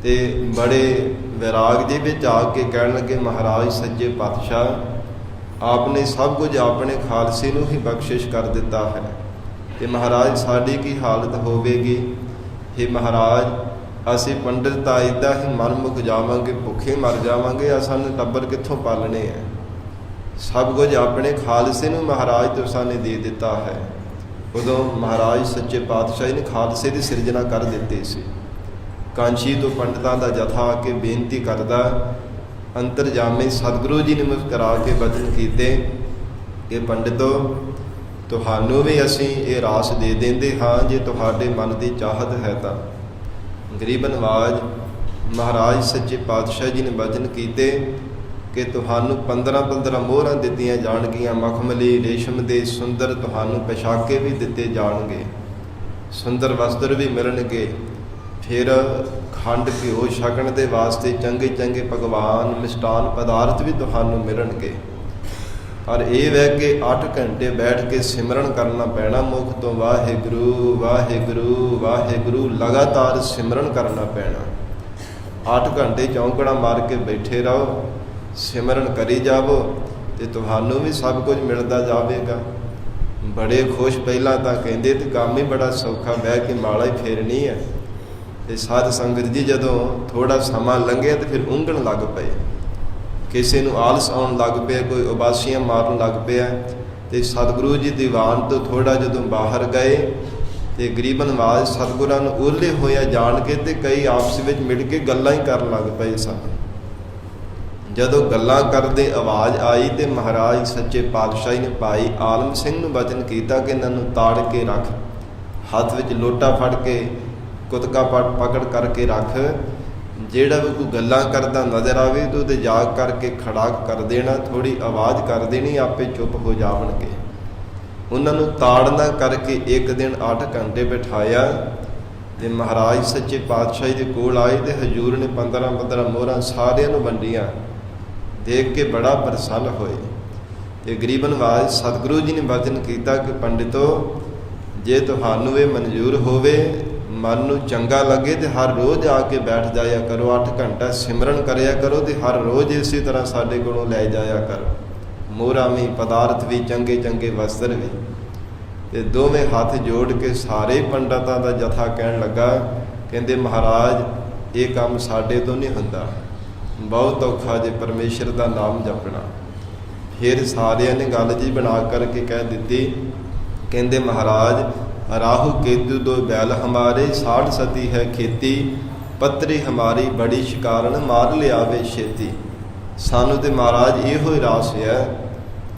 ਤੇ ਬੜੇ ਵਿਰਾਗ ਦੇ ਵਿੱਚ ਆ ਕੇ ਕਹਿਣ ਲੱਗੇ, ਮਹਾਰਾਜ ਸੱਚੇ ਪਾਤਸ਼ਾਹ ਆਪ ਨੇ ਸਭ ਕੁਝ ਆਪਣੇ ਖਾਲਸੇ ਨੂੰ ਹੀ ਬਖਸ਼ਿਸ਼ ਕਰ ਦਿੱਤਾ ਹੈ, ਤੇ ਮਹਾਰਾਜ ਸਾਡੀ ਕੀ ਹਾਲਤ ਹੋਵੇਗੀ। हे ਮਹਾਰਾਜ, ਅਸੀਂ ਪੰਡਿਤ ਤਾਂ ਇੱਦਾਂ ਹੀ ਮਨਮੁਖ ਜਾਵਾਂਗੇ, ਭੁੱਖੇ ਮਰ ਜਾਵਾਂਗੇ, ਸਾਨੂੰ ਟੱਬਰ ਕਿੱਥੋਂ ਪਾਲਣੇ ਹੈ। ਸਭ ਕੁਝ ਆਪਣੇ ਖਾਲਸੇ ਨੂੰ ਮਹਾਰਾਜ ਤੁਸਾਂ ਨੇ ਦੇ ਦਿੱਤਾ ਹੈ। ਉਦੋਂ ਮਹਾਰਾਜ ਸੱਚੇ ਪਾਤਸ਼ਾਹ ਨੇ ਖਾਲਸੇ ਦੀ ਸਿਰਜਣਾ ਕਰ ਦਿੱਤੀ ਸੀ। ਕਾਂਚੀ ਤੋਂ ਪੰਡਤਾਂ ਦਾ ਜਥਾ ਆ ਕੇ ਬੇਨਤੀ ਕਰਦਾ, ਅੰਤਰਜਾਮੀ ਸਤਿਗੁਰੂ ਜੀ ਨੇ ਮੁਸਕਰਾ ਕੇ ਬਚਨ ਕੀਤੇ ਕਿ ਪੰਡਿਤੋ, ਤੁਹਾਨੂੰ ਵੀ ਅਸੀਂ ਇਹ ਰਾਸ ਦੇ ਦਿੰਦੇ ਹਾਂ ਜੇ ਤੁਹਾਡੇ ਮਨ ਦੀ ਚਾਹਤ ਹੈ ਤਾਂ। ਗਰੀਬ ਨਵਾਜ ਮਹਾਰਾਜ ਸੱਚੇ ਪਾਤਸ਼ਾਹ ਜੀ ਨੇ ਬਚਨ ਕੀਤੇ ਕਿ ਤੁਹਾਨੂੰ 15 ਮੋਹਰਾਂ ਦਿੱਤੀਆਂ ਜਾਣਗੀਆਂ, ਮਖਮਲੀ ਰੇਸ਼ਮ ਦੇ ਸੁੰਦਰ ਤੁਹਾਨੂੰ ਪੋਸ਼ਾਕੇ ਵੀ ਦਿੱਤੇ ਜਾਣਗੇ, ਸੁੰਦਰ ਵਸਤਰ ਵੀ ਮਿਲਣਗੇ, ਫਿਰ ਖੰਡ ਘਿਓ ਛਕਣ ਦੇ ਵਾਸਤੇ ਚੰਗੇ ਚੰਗੇ ਪਕਵਾਨ ਮਿਸ਼ਟਾਨ ਪਦਾਰਥ ਵੀ ਤੁਹਾਨੂੰ ਮਿਲਣਗੇ। ਪਰ ਇਹ ਵੈ ਕਿ 8 ਘੰਟੇ ਬੈਠ ਕੇ ਸਿਮਰਨ ਕਰਨਾ ਪੈਣਾ, ਮੁਖ ਤੋਂ ਵਾਹਿਗੁਰੂ ਵਾਹਿਗੁਰੂ ਵਾਹਿਗੁਰੂ ਲਗਾਤਾਰ ਸਿਮਰਨ ਕਰਨਾ ਪੈਣਾ। 8 ਘੰਟੇ ਚੌਂਕੜਾ ਮਾਰ ਕੇ ਬੈਠੇ ਰਹੋ, ਸਿਮਰਨ ਕਰੀ ਜਾਵੋ ਤੇ ਤੁਹਾਨੂੰ ਵੀ ਸਭ ਕੁਝ ਮਿਲਦਾ ਜਾਵੇਗਾ। ਬੜੇ ਖੁਸ਼ ਪਹਿਲਾਂ ਤਾਂ ਕਹਿੰਦੇ ਤੇ ਕੰਮ ਹੀ ਬੜਾ ਸੌਖਾ, ਬਹਿ ਕੇ ਮਾਲਾ ਹੀ ਫੇਰਨੀ ਹੈ। ਤੇ ਸਾਧ ਸੰਗਤ ਜੀ ਜਦੋਂ ਥੋੜਾ ਸਮਾਂ ਲੰਘਿਆ ਤੇ ਫਿਰ ਉਂਘਣ ਲੱਗ ਪਏ, ਕਿਸੇ ਨੂੰ ਆਲਸ ਆਉਣ ਲੱਗ ਪਿਆ, ਕੋਈ ਉਬਾਸੀਆਂ ਮਾਰਨ ਲੱਗ ਪਿਆ। ਤੇ ਸਤਿਗੁਰੂ ਜੀ ਦੀਵਾਨ ਤੋਂ ਥੋੜਾ ਜਦੋਂ ਬਾਹਰ ਗਏ ਤੇ ਗਰੀਬ ਨਵਾਜ ਸਤਿਗੁਰਾਂ ਨੂੰ ਓਹਲੇ ਹੋਇਆ ਜਾਣ ਕੇ ਤੇ ਕਈ ਆਪਸ ਵਿੱਚ ਮਿਲ ਕੇ ਗੱਲਾਂ ਹੀ ਕਰਨ ਲੱਗ ਪਏ ਸਨ। ਜਦੋਂ ਗੱਲਾਂ ਕਰਦੇ ਆਵਾਜ਼ ਆਈ ਤੇ ਮਹਾਰਾਜ ਸੱਚੇ ਪਾਤਸ਼ਾਹ ਨੇ ਭਾਈ ਆਲਮ ਸਿੰਘ ਨੂੰ ਬਚਨ ਕੀਤਾ ਕਿ ਇਹਨਾਂ ਨੂੰ ਤਾੜ ਕੇ ਰੱਖ, ਹੱਥ ਵਿੱਚ ਲੋਟਾ ਫੜ ਕੇ ਕੁਤਕਾ ਪਕੜ ਕਰਕੇ ਰੱਖ, ਜਿਹੜਾ ਵੀ ਕੋਈ ਗੱਲਾਂ ਕਰਦਾ ਨਜ਼ਰ ਆਵੇ ਤਾਂ ਉਹਦੇ ਜਾਗ ਕਰਕੇ ਖੜਾਕ ਕਰ ਦੇਣਾ, ਥੋੜੀ ਆਵਾਜ਼ ਕਰ ਦੇਣੀ, ਆਪੇ ਚੁੱਪ ਹੋ ਜਾਵਣਗੇ। ਉਹਨਾਂ ਨੂੰ ਤਾੜਨਾ ਕਰਕੇ ਇੱਕ ਦਿਨ 8 ਘੰਟੇ ਬਿਠਾਇਆ ਤੇ ਮਹਾਰਾਜ ਸੱਚੇ ਪਾਤਸ਼ਾਹ ਦੇ ਕੋਲ ਆਏ ਤੇ ਹਜ਼ੂਰ ਨੇ 15 ਮੋਹਰਾਂ ਸਾਰਿਆਂ ਨੂੰ ਵੰਡੀਆਂ। ਦੇਖ ਕੇ ਬੜਾ ਪ੍ਰਸੰਨ ਹੋਏ ਤੇ ਗਰੀਬ ਨਵਾਜ ਸਤਿਗੁਰੂ ਜੀ ਨੇ ਬਚਨ ਕੀਤਾ ਕਿ ਪੰਡਿਤੋ, ਜੇ ਤੁਹਾਨੂੰ ਇਹ ਮਨਜ਼ੂਰ ਹੋਵੇ, ਮਨ ਨੂੰ ਚੰਗਾ ਲੱਗੇ ਤੇ ਹਰ ਰੋਜ਼ ਆ ਕੇ ਬੈਠ ਜਾਇਆ ਕਰੋ, 8 ਘੰਟਾ ਸਿਮਰਨ ਕਰਿਆ ਕਰੋ ਤੇ ਹਰ ਰੋਜ਼ ਇਸੇ ਤਰ੍ਹਾਂ ਸਾਡੇ ਕੋਲੋਂ ਲੈ ਜਾਇਆ ਕਰੋ, ਮੋਹਰਾਂ ਵੀ, ਪਦਾਰਥ ਵੀ, ਚੰਗੇ ਚੰਗੇ ਵਸਤਰ ਵੀ। ਤੇ ਦੋਵੇਂ ਹੱਥ ਜੋੜ ਕੇ ਸਾਰੇ ਪੰਡਤਾਂ ਦਾ ਜਥਾ ਕਹਿਣ ਲੱਗਾ, ਕਹਿੰਦੇ ਮਹਾਰਾਜ ਇਹ ਕੰਮ ਸਾਡੇ ਤੋਂ ਨਹੀਂ ਹੁੰਦਾ, ਬਹੁਤ ਔਖਾ ਜੇ ਪਰਮੇਸ਼ਰ ਦਾ ਨਾਮ ਜਪਣਾ। ਫਿਰ ਸਾਰਿਆਂ ਨੇ ਗੱਲ ਜੀ ਬਣਾ ਕਰਕੇ ਕਹਿ ਦਿੱਤੀ, ਕਹਿੰਦੇ ਮਹਾਰਾਜ ਰਾਹੂ ਕੇਤੂ ਦੋ ਬੈਲ ਹਮਾਰੇ, 60 ਸਤੀ ਹੈ ਖੇਤੀ, ਪੱਤਰੀ ਹਮਾਰੀ ਬੜੀ ਸ਼ਿਕਾਰਨ, ਮਾਰ ਲਿਆਵੇ ਛੇਤੀ। ਸਾਨੂੰ ਤੇ ਮਹਾਰਾਜ ਇਹੋ ਹੀ ਰਾਸ ਹੈ,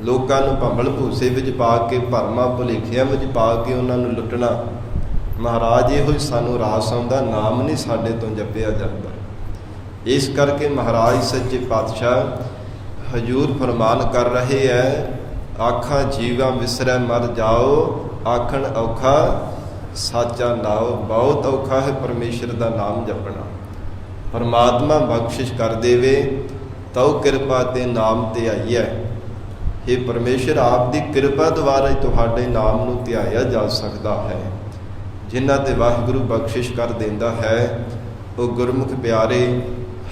ਲੋਕਾਂ ਨੂੰ ਭੰਬਲ ਭੂਸੇ ਵਿੱਚ ਪਾ ਕੇ, ਭਰਮਾਂ ਭੁਲੇਖਿਆਂ ਵਿੱਚ ਪਾ ਕੇ ਉਹਨਾਂ ਨੂੰ ਲੁੱਟਣਾ, ਮਹਾਰਾਜ ਇਹੋ ਹੀ ਸਾਨੂੰ ਰਾਸ ਆਉਂਦਾ, ਨਾਮ ਨਹੀਂ ਸਾਡੇ ਤੋਂ ਜਪਿਆ ਜਾਂਦਾ। ਇਸ ਕਰਕੇ ਮਹਾਰਾਜ ਸੱਚੇ ਪਾਤਸ਼ਾਹ ਹਜੂਰ ਫਰਮਾਨ ਕਰ ਰਹੇ ਹੈ, ਆਖਾਂ ਜੀਵਾਂ ਵਿਸਰੈ ਮਰ ਜਾਓ, ਆਖਣ ਔਖਾ ਸਾਚਾ ਨਾਉ। ਬਹੁਤ ਔਖਾ ਹੈ ਪਰਮੇਸ਼ਰ ਦਾ ਨਾਮ ਜਪਣਾ। ਪਰਮਾਤਮਾ ਬਖਸ਼ਿਸ਼ ਕਰ ਦੇਵੇ ਤਉ ਕਿਰਪਾ ਤੇ ਨਾਮ ਤੇ ਆਈਐ। ਇਹ ਪਰਮੇਸ਼ਰ ਆਪ ਦੀ ਕਿਰਪਾ ਦੁਆਰਾ ਹੀ ਤੁਹਾਡੇ ਨਾਮ ਨੂੰ ਧਿਆਇਆ ਜਾ ਸਕਦਾ ਹੈ। ਜਿਨ੍ਹਾਂ ਤੇ ਵਾਹਿਗੁਰੂ ਬਖਸ਼ਿਸ਼ ਕਰ ਦਿੰਦਾ ਹੈ, ਉਹ ਗੁਰਮੁਖ ਪਿਆਰੇ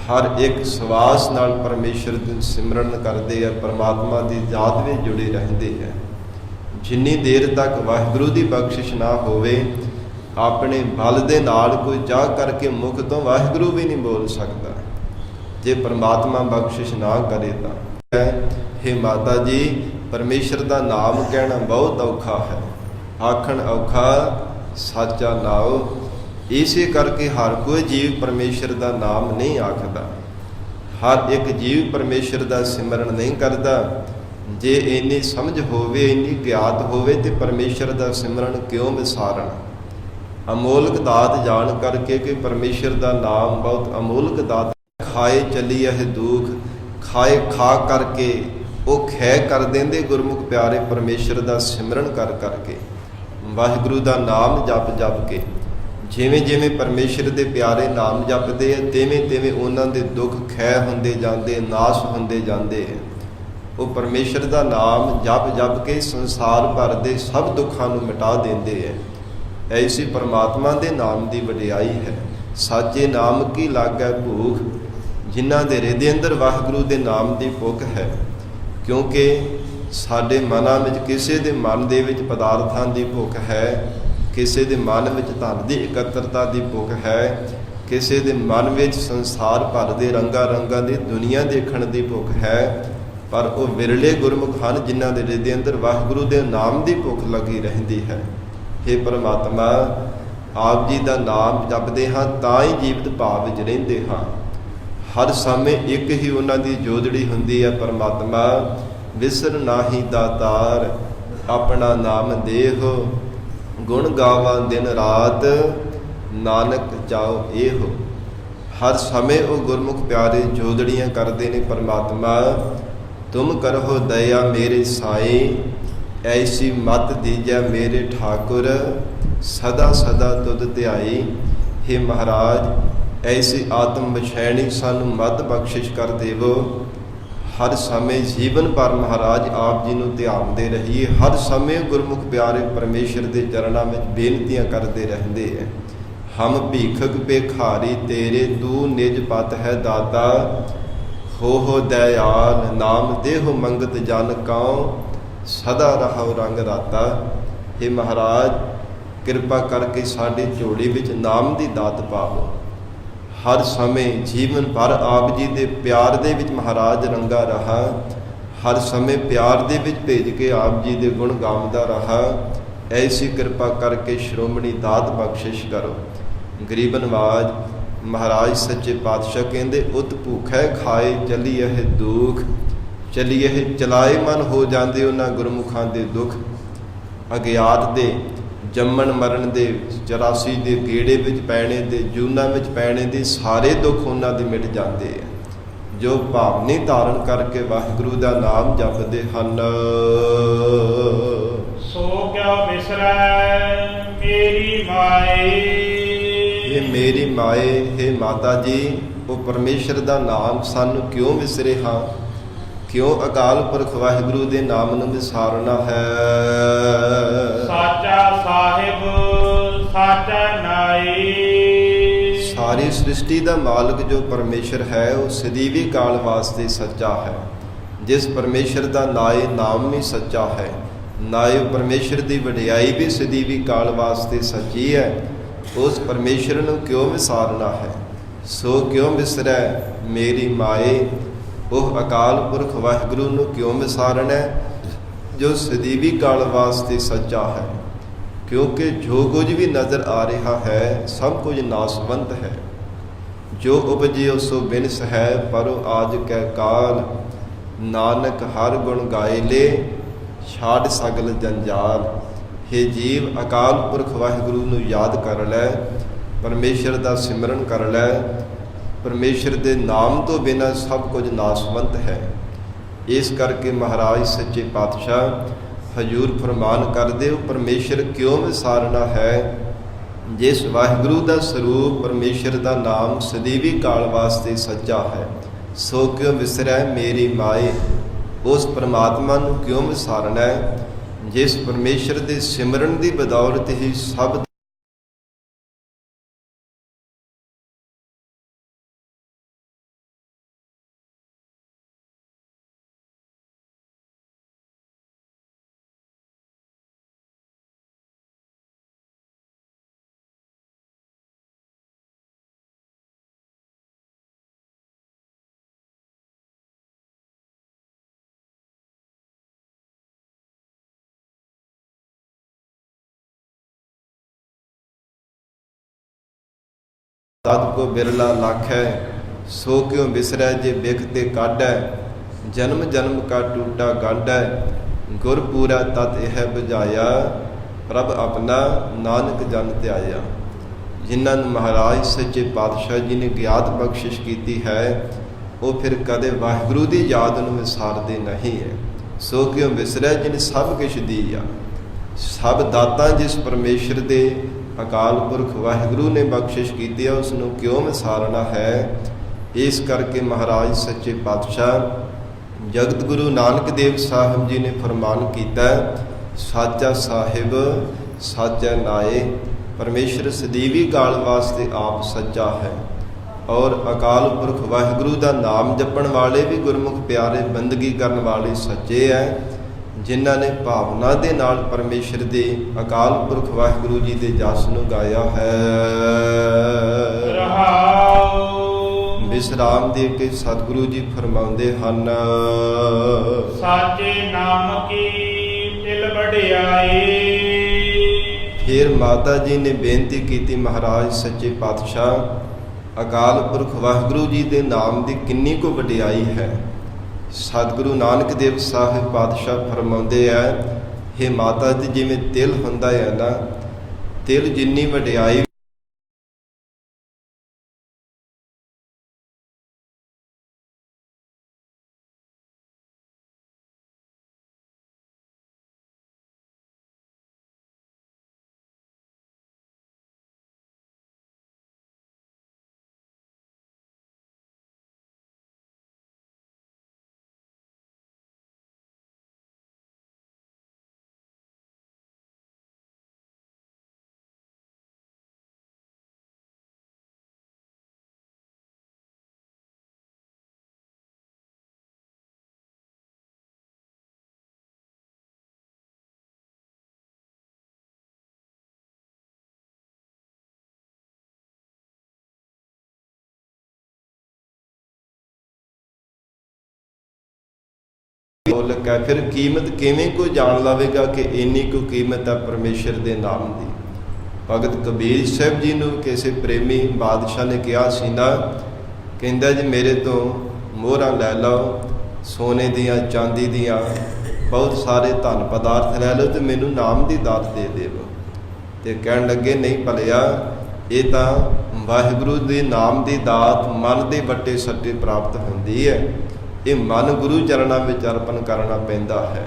ਹਰ ਇੱਕ ਸਵਾਸ ਨਾਲ ਪਰਮੇਸ਼ਰ ਦੀ ਸਿਮਰਨ ਕਰਦੇ ਆ, ਪਰਮਾਤਮਾ ਦੀ ਯਾਦ ਵਿੱਚ ਜੁੜੇ ਰਹਿੰਦੇ ਹੈ। ਜਿੰਨੀ ਦੇਰ ਤੱਕ ਵਾਹਿਗੁਰੂ ਦੀ ਬਖਸ਼ਿਸ਼ ਨਾ ਹੋਵੇ, ਆਪਣੇ ਬਲ ਦੇ ਨਾਲ ਕੋਈ ਚਾਹ ਕਰਕੇ ਮੁਖ ਤੋਂ ਵਾਹਿਗੁਰੂ ਵੀ ਨਹੀਂ ਬੋਲ ਸਕਦਾ। ਜੇ ਪਰਮਾਤਮਾ ਬਖਸ਼ਿਸ਼ ਨਾ ਕਰੇ ਤਾਂ ਹੇ ਮਾਤਾ ਜੀ, ਪਰਮੇਸ਼ਰ ਦਾ ਨਾਮ ਕਹਿਣਾ ਬਹੁਤ ਔਖਾ ਹੈ। ਆਖਣ ਔਖਾ ਸਾਚਾ ਨਾਉ। ਇਸੇ ਕਰਕੇ ਹਰ ਕੋਈ ਜੀਵ ਪਰਮੇਸ਼ਰ ਦਾ ਨਾਮ ਨਹੀਂ ਆਖਦਾ। ਹਰ ਇੱਕ ਜੀਵ ਪਰਮੇਸ਼ਰ ਦਾ ਸਿਮਰਨ ਨਹੀਂ ਕਰਦਾ। ਜੇ ਇੰਨੀ ਸਮਝ ਹੋਵੇ, ਇੰਨੀ ਗਿਆਤ ਹੋਵੇ ਤੇ ਪਰਮੇਸ਼ਰ ਦਾ ਸਿਮਰਨ ਕਿਉਂ ਵਿਸਾਰਨ। ਅਮੋਲਕ ਦਾਤ ਜਾਣ ਕਰਕੇ ਕਿ ਪਰਮੇਸ਼ਰ ਦਾ ਨਾਮ ਬਹੁਤ ਅਮੋਲਕ ਦਾਤ। ਖਾਏ ਚੱਲੀ ਇਹ ਦੁੱਖ, ਖਾਏ ਖਾ ਕਰਕੇ ਉਹ ਖੈ ਕਰ ਦਿੰਦੇ ਗੁਰਮੁਖ ਪਿਆਰੇ ਪਰਮੇਸ਼ਰ ਦਾ ਸਿਮਰਨ ਕਰ ਕਰਕੇ, ਵਾਹਿਗੁਰੂ ਦਾ ਨਾਮ ਜਪ ਜਪ ਕੇ। ਜਿਵੇਂ ਜਿਵੇਂ ਪਰਮੇਸ਼ਰ ਦੇ ਪਿਆਰੇ ਨਾਮ ਜਪਦੇ ਆ, ਤਿਵੇਂ ਤਿਵੇਂ ਉਹਨਾਂ ਦੇ ਦੁੱਖ ਖੈ ਹੁੰਦੇ ਜਾਂਦੇ, ਨਾਸ਼ ਹੁੰਦੇ ਜਾਂਦੇ ਆ। ਉਹ ਪਰਮੇਸ਼ਰ ਦਾ ਨਾਮ ਜਪ ਜਪ ਕੇ ਸੰਸਾਰ ਭਰ ਦੇ ਸਭ ਦੁੱਖਾਂ ਨੂੰ ਮਿਟਾ ਦਿੰਦੇ ਹੈ। ਐਸੀ ਪਰਮਾਤਮਾ ਦੇ ਨਾਮ ਦੀ ਵਡਿਆਈ ਹੈ। ਸਾਚੇ ਨਾਮ ਕੀ ਲਾਗੈ ਭੂਖ, ਜਿਨ੍ਹਾਂ ਦੇ ਹਿਰਦੇ ਅੰਦਰ ਵਾਹਿਗੁਰੂ ਦੇ ਨਾਮ ਦੀ ਭੁੱਖ ਹੈ। ਕਿਉਂਕਿ ਸਾਡੇ ਮਨਾਂ ਵਿੱਚ, ਕਿਸੇ ਦੇ ਮਨ ਦੇ ਵਿੱਚ ਪਦਾਰਥਾਂ ਦੀ ਭੁੱਖ ਹੈ, ਕਿਸੇ ਦੇ ਮਨ ਵਿੱਚ ਧਨ ਦੀ ਇਕੱਤਰਤਾ ਦੀ ਭੁੱਖ ਹੈ, ਕਿਸੇ ਦੇ ਮਨ ਵਿੱਚ ਸੰਸਾਰ ਭਰ ਦੇ ਰੰਗਾਂ ਰੰਗਾਂ ਦੀ ਦੁਨੀਆ ਦੇਖਣ ਦੀ ਭੁੱਖ ਹੈ। ਪਰ ਉਹ ਵਿਰਲੇ ਗੁਰਮੁਖ ਹਨ ਜਿਨ੍ਹਾਂ ਦੇ ਹਿਰਦੇ ਅੰਦਰ ਵਾਹਿਗੁਰੂ ਦੇ ਨਾਮ ਦੀ ਭੁੱਖ ਲੱਗੀ ਰਹਿੰਦੀ ਹੈ। ਹੇ ਪਰਮਾਤਮਾ, ਆਪ ਜੀ ਦਾ ਨਾਮ ਜਪਦੇ ਹਾਂ ਤਾਂ ਹੀ ਜੀਵਤ ਭਾਵ ਵਿੱਚ ਰਹਿੰਦੇ ਹਾਂ। ਹਰ ਸਮੇਂ ਇੱਕ ਹੀ ਉਹਨਾਂ ਦੀ ਜੋਦੜੀ ਹੁੰਦੀ ਹੈ, ਪਰਮਾਤਮਾ ਵਿਸਰ ਨਾਹੀ ਦਾਤਾਰ, ਆਪਣਾ ਨਾਮ ਦੇਹੁ, ਗੁਣ ਗਾਵਾਂ ਦਿਨ ਰਾਤ, ਨਾਨਕ ਚਾਉ ਇਹੋ। ਹਰ ਸਮੇਂ ਉਹ ਗੁਰਮੁਖ ਪਿਆਰੇ ਜੋਦੜੀਆਂ ਕਰਦੇ ਨੇ, ਪਰਮਾਤਮਾ ਤੁਮ ਕਰਹੁ ਦਇਆ ਮੇਰੇ ਸਾਈ, ਐਸੀ ਮਤ ਦੀਜੈ ਮੇਰੇ ਠਾਕੁਰ, ਸਦਾ ਸਦਾ ਤੁਧ ਧਿਆਈ। ਹੇ ਮਹਾਰਾਜ, ਐਸੀ ਆਤਮ ਬਛੈਣੀ ਸਾਨੂੰ ਮਤ ਬਖਸ਼ਿਸ਼ ਕਰ ਦੇਵੋ। ਹਰ ਸਮੇਂ ਜੀਵਨ ਭਰ ਮਹਾਰਾਜ ਆਪ ਜੀ ਨੂੰ ਧਿਆਨਦੇ ਰਹੀਏ। ਹਰ ਸਮੇਂ ਗੁਰਮੁਖ ਪਿਆਰੇ ਪਰਮੇਸ਼ਰ ਦੇ ਚਰਨਾਂ ਵਿੱਚ ਬੇਨਤੀਆਂ ਕਰਦੇ ਰਹਿੰਦੇ ਹੈ। ਹਮ ਭੀਖਕ ਭਿਖਾਰੀ ਤੇਰੇ, ਤੂੰ ਨਿਜ ਪਤ ਹੈ ਦਾਤਾ, ਹੋ ਦਇਆਲ, ਨਾਮ ਦੇਹੁ ਮੰਗਤ ਜਨ ਕਉ, ਸਦਾ ਰਹੋ ਰੰਗ ਰਾਤਾ। हे ਮਹਾਰਾਜ, ਕਿਰਪਾ ਕਰਕੇ ਸਾਡੇ ਝੋਲੀ ਵਿੱਚ ਨਾਮ ਦੀ ਦਾਤ ਪਾਵੋ। ਹਰ ਸਮੇਂ ਜੀਵਨ ਭਰ ਆਪ ਜੀ ਦੇ ਪਿਆਰ ਦੇ ਵਿੱਚ ਮਹਾਰਾਜ ਰੰਗਾ ਰਹਾ। ਹਰ ਸਮੇਂ ਪਿਆਰ ਦੇ ਵਿੱਚ ਭੇਜ ਕੇ ਆਪ ਜੀ ਦੇ ਗੁਣ ਗਾਉਂਦਾ ਰਹਾ। ਐਸੀ ਕਿਰਪਾ ਕਰਕੇ ਸ਼੍ਰੋਮਣੀ ਦਾਤ ਬਖਸ਼ਿਸ਼ ਕਰੋ। ਗਰੀਬ ਨਵਾਜ ਮਹਾਰਾਜ ਸੱਚੇ ਪਾਤਸ਼ਾਹ ਕਹਿੰਦੇ, ਉਤ ਭੂਖੈ ਖਾਏ ਚੱਲੀ ਇਹ ਦੁੱਖ, ਚੱਲੀ ਇਹ ਚਲਾਏ ਮਨ ਹੋ ਜਾਂਦੇ ਉਹਨਾਂ ਗੁਰਮੁਖਾਂ ਦੇ ਦੁੱਖ। ਅਗਿਆਤ ਦੇ ਜੰਮਣ ਮਰਨ ਦੇ 84 ਦੇ ਗੇੜੇ ਵਿੱਚ ਪੈਣੇ ਦੇ, ਜੂਨਾਂ ਵਿੱਚ ਪੈਣੇ ਦੇ ਸਾਰੇ ਦੁੱਖ ਉਹਨਾਂ ਦੇ ਮਿਟ ਜਾਂਦੇ ਆ ਜੋ ਭਾਵਨੀ ਧਾਰਨ ਕਰਕੇ ਵਾਹਿਗੁਰੂ ਦਾ ਨਾਮ ਜਪਦੇ ਹਨ। ਸੋ ਕਿਉ ਬਿਸਰੈ ਮੇਰੀ ਮਾਏ, ਇਹ ਮੇਰੀ ਮਾਏ, हे ਮਾਤਾ ਜੀ, ਉਹ ਪਰਮੇਸ਼ਰ ਦਾ ਨਾਮ ਸਾਨੂੰ ਕਿਉਂ ਵਿਸਰੇ ਹਾਂ? ਕਿਉਂ ਅਕਾਲ ਪੁਰਖ ਵਾਹਿਗੁਰੂ ਦੇ ਨਾਮ ਨੂੰ ਵਿਸਾਰਨਾ ਹੈ? ਸਾਚਾ ਸਾਹਿਬ ਸਾਚਾ ਨਾਈ, ਸਾਰੀ ਸ੍ਰਿਸ਼ਟੀ ਦਾ ਮਾਲਕ ਜੋ ਪਰਮੇਸ਼ਰ ਹੈ ਉਹ ਸਦੀਵੀ ਕਾਲ ਵਾਸਤੇ ਸੱਚਾ ਹੈ। ਜਿਸ ਪਰਮੇਸ਼ਰ ਦਾ ਨਾਏ ਨਾਮ ਵੀ ਸੱਚਾ ਹੈ, ਨਾਏ ਪਰਮੇਸ਼ਰ ਦੀ ਵਡਿਆਈ ਵੀ ਸਦੀਵੀ ਕਾਲ ਵਾਸਤੇ ਸੱਚੀ ਹੈ। ਉਸ ਪਰਮੇਸ਼ਰ ਨੂੰ ਕਿਉਂ ਵਿਸਾਰਨਾ ਹੈ? ਸੋ ਕਿਉਂ ਵਿਸਰੈ ਮੇਰੀ ਮਾਏ, ਉਹ ਅਕਾਲ ਪੁਰਖ ਵਾਹਿਗੁਰੂ ਨੂੰ ਕਿਉਂ ਵਿਸਾਰਨਾ ਜੋ ਸਦੀਵੀ ਕਾਲ ਵਾਸਤੇ ਸੱਚਾ ਹੈ? ਕਿਉਂਕਿ ਜੋ ਕੁਝ ਵੀ ਨਜ਼ਰ ਆ ਰਿਹਾ ਹੈ ਸਭ ਕੁਝ ਨਾਸਵੰਤ ਹੈ। ਜੋ ਉਪਜਿਓ ਸੋ ਬਿਨਸ ਹੈ, ਪਰੋ ਆਜ ਕੈ ਕਾਲ, ਨਾਨਕ ਹਰ ਗੁਣ ਗਾਏ ਲੇ, ਛਾੜ ਸਗਲ ਜੰਜਾਲ। ਹੇ ਜੀਵ, ਅਕਾਲ ਪੁਰਖ ਵਾਹਿਗੁਰੂ ਨੂੰ ਯਾਦ ਕਰ ਲੈ, ਪਰਮੇਸ਼ਰ ਦਾ ਸਿਮਰਨ ਕਰ ਲੈ। ਪਰਮੇਸ਼ਰ ਦੇ ਨਾਮ ਤੋਂ ਬਿਨਾਂ ਸਭ ਕੁਝ ਨਾਸਵੰਤ ਹੈ। ਇਸ ਕਰਕੇ ਮਹਾਰਾਜ ਸੱਚੇ ਪਾਤਸ਼ਾਹ ਹਜੂਰ ਫਰਮਾਨ ਕਰਦੇ ਹੋ, ਪਰਮੇਸ਼ਰ ਕਿਉਂ ਵਿਸਾਰਨਾ ਹੈ। ਜਿਸ ਵਾਹਿਗੁਰੂ ਦਾ ਸਰੂਪ ਪਰਮੇਸ਼ਰ ਦਾ ਨਾਮ ਸਦੀਵੀ ਕਾਲ ਵਾਸਤੇ ਸੱਚਾ ਹੈ, ਸੋ ਕਿਉਂ ਵਿਸਰੈ ਮੇਰੀ ਮਾਏ। ਉਸ ਪਰਮਾਤਮਾ ਨੂੰ ਕਿਉਂ ਵਿਸਾਰਨਾ ਹੈ, ਜਿਸ ਪਰਮੇਸ਼ਰ ਦੇ ਸਿਮਰਨ ਦੀ ਬਦੌਲਤ ਹੀ ਸਭ ਤਦ ਕੋ ਬਿਰਲਾ ਲੱਖ ਹੈ, ਸੋ ਕਿਉ ਵਿਸਰੈ ਜੇ ਬਿਖ ਤੇ ਕਾਢੈ। ਜਨਮ ਜਨਮ ਕਾ ਟੂਟਾ ਗਾਢੈ, ਗੁਰ ਪੂਰਾ ਤਤ ਇਹ ਬੁਝਾਇਆ। ਪ੍ਰਭ ਆਪਣਾ ਨਾਨਕ ਜਨ ਧਿਆਇਆ। ਜਿਨ੍ਹਾਂ ਨੂੰ ਮਹਾਰਾਜ ਸੱਚੇ ਪਾਤਸ਼ਾਹ ਜੀ ਨੇ ਗਿਆਤ ਬਖਸ਼ਿਸ਼ ਕੀਤੀ ਹੈ, ਉਹ ਫਿਰ ਕਦੇ ਵਾਹਿਗੁਰੂ ਦੀ ਯਾਦ ਨੂੰ ਵਿਸਾਰਦੇ ਨਹੀਂ ਹੈ। ਸੋ ਕਿਉ ਵਿਸਰੈ ਜਿਨ ਸਭ ਕਿਛ ਦੀਆ। ਸਭ ਦਾਤਾਂ ਜਿਸ ਪਰਮੇਸ਼ਰ ਦੇ ਅਕਾਲ ਪੁਰਖ ਵਾਹਿਗੁਰੂ ਨੇ ਬਖਸ਼ਿਸ਼ ਕੀਤੀ ਹੈ, ਉਸ ਨੂੰ ਕਿਉਂ ਵਿਸਾਰਨਾ ਹੈ। ਇਸ ਕਰਕੇ ਮਹਾਰਾਜ ਸੱਚੇ ਪਾਤਸ਼ਾਹ ਜਗਤ ਗੁਰੂ ਨਾਨਕ ਦੇਵ ਸਾਹਿਬ ਜੀ ਨੇ ਫਰਮਾਨ ਕੀਤਾ, ਸਾਚਾ ਸਾਹਿਬ ਸਾਚਾ ਨਾਏ। ਪਰਮੇਸ਼ਰ ਸਦੀਵੀ ਕਾਲ ਵਾਸਤੇ ਆਪ ਸੱਚਾ ਹੈ, ਔਰ ਅਕਾਲ ਪੁਰਖ ਵਾਹਿਗੁਰੂ ਦਾ ਨਾਮ ਜਪਣ ਵਾਲੇ ਵੀ ਗੁਰਮੁਖ ਪਿਆਰੇ ਬੰਦਗੀ ਕਰਨ ਵਾਲੇ ਸੱਚੇ ਹੈ, ਜਿਨ੍ਹਾਂ ਨੇ ਭਾਵਨਾ ਦੇ ਨਾਲ ਪਰਮੇਸ਼ਰ ਦੇ ਅਕਾਲ ਪੁਰਖ ਵਾਹਿਗੁਰੂ ਜੀ ਦੇ ਜਸ ਨੂੰ ਗਾਇਆ ਹੈ। ਵਿਸਰਾਮ ਦੇ ਕੇ ਸਤਿਗੁਰੂ ਜੀ ਫਰਮਾਉਂਦੇ ਹਨ, ਸਾਚੇ ਨਾਮ ਕੀ ਤਿਲ ਵਡਿਆਈ। ਫਿਰ ਮਾਤਾ ਜੀ ਨੇ ਬੇਨਤੀ ਕੀਤੀ, ਮਹਾਰਾਜ ਸੱਚੇ ਪਾਤਸ਼ਾਹ ਅਕਾਲ ਪੁਰਖ ਵਾਹਿਗੁਰੂ ਜੀ ਦੇ ਨਾਮ ਦੀ ਕਿੰਨੀ ਕੁ ਵਡਿਆਈ ਹੈ। ਸਤਿਗੁਰੂ ਨਾਨਕ ਦੇਵ ਸਾਹਿਬ ਪਾਤਸ਼ਾਹ ਫਰਮਾਉਂਦੇ ਆ, ਹੇ ਮਾਤਾ ਜੀ, ਜਿਵੇਂ ਤਿਲ ਹੁੰਦਾ ਹੈ ਨਾ, ਤਿਲ ਜਿੰਨੀ ਵਡਿਆਈ ਮੁੱਲਕ ਹੈ। ਫਿਰ ਕੀਮਤ ਕਿਵੇਂ ਕੋਈ ਜਾਣ ਲਵੇਗਾ ਕਿ ਇੰਨੀ ਕੁ ਕੀਮਤ ਹੈ ਪਰਮੇਸ਼ਰ ਦੇ ਨਾਮ ਦੀ। ਭਗਤ ਕਬੀਰ ਸਾਹਿਬ ਜੀ ਨੂੰ ਕਿਸੇ ਪ੍ਰੇਮੀ ਬਾਦਸ਼ਾਹ ਨੇ ਕਿਹਾ ਸੀ ਨਾ, ਕਹਿੰਦਾ ਜੀ ਮੇਰੇ ਤੋਂ ਮੋਹਰਾਂ ਲੈ ਲਓ, ਸੋਨੇ ਦੀਆਂ ਚਾਂਦੀ ਦੀਆਂ ਬਹੁਤ ਸਾਰੇ ਧਨ ਪਦਾਰਥ ਲੈ ਲਓ ਤੇ ਮੈਨੂੰ ਨਾਮ ਦੀ ਦਾਤ ਦੇ ਦੇਵੋ। ਤੇ ਕਹਿਣ ਲੱਗੇ, ਨਹੀਂ ਭਲਿਆ, ਇਹ ਤਾਂ ਵਾਹਿਗੁਰੂ ਦੇ ਨਾਮ ਦੀ ਦਾਤ ਮਨ ਦੇ ਵੱਟੇ ਸੱਟੇ ਪ੍ਰਾਪਤ ਹੁੰਦੀ ਹੈ। ਇਹ ਮਨ ਗੁਰੂ ਚਰਨਾਂ ਵਿੱਚ ਅਰਪਣ ਕਰਨਾ ਪੈਂਦਾ ਹੈ।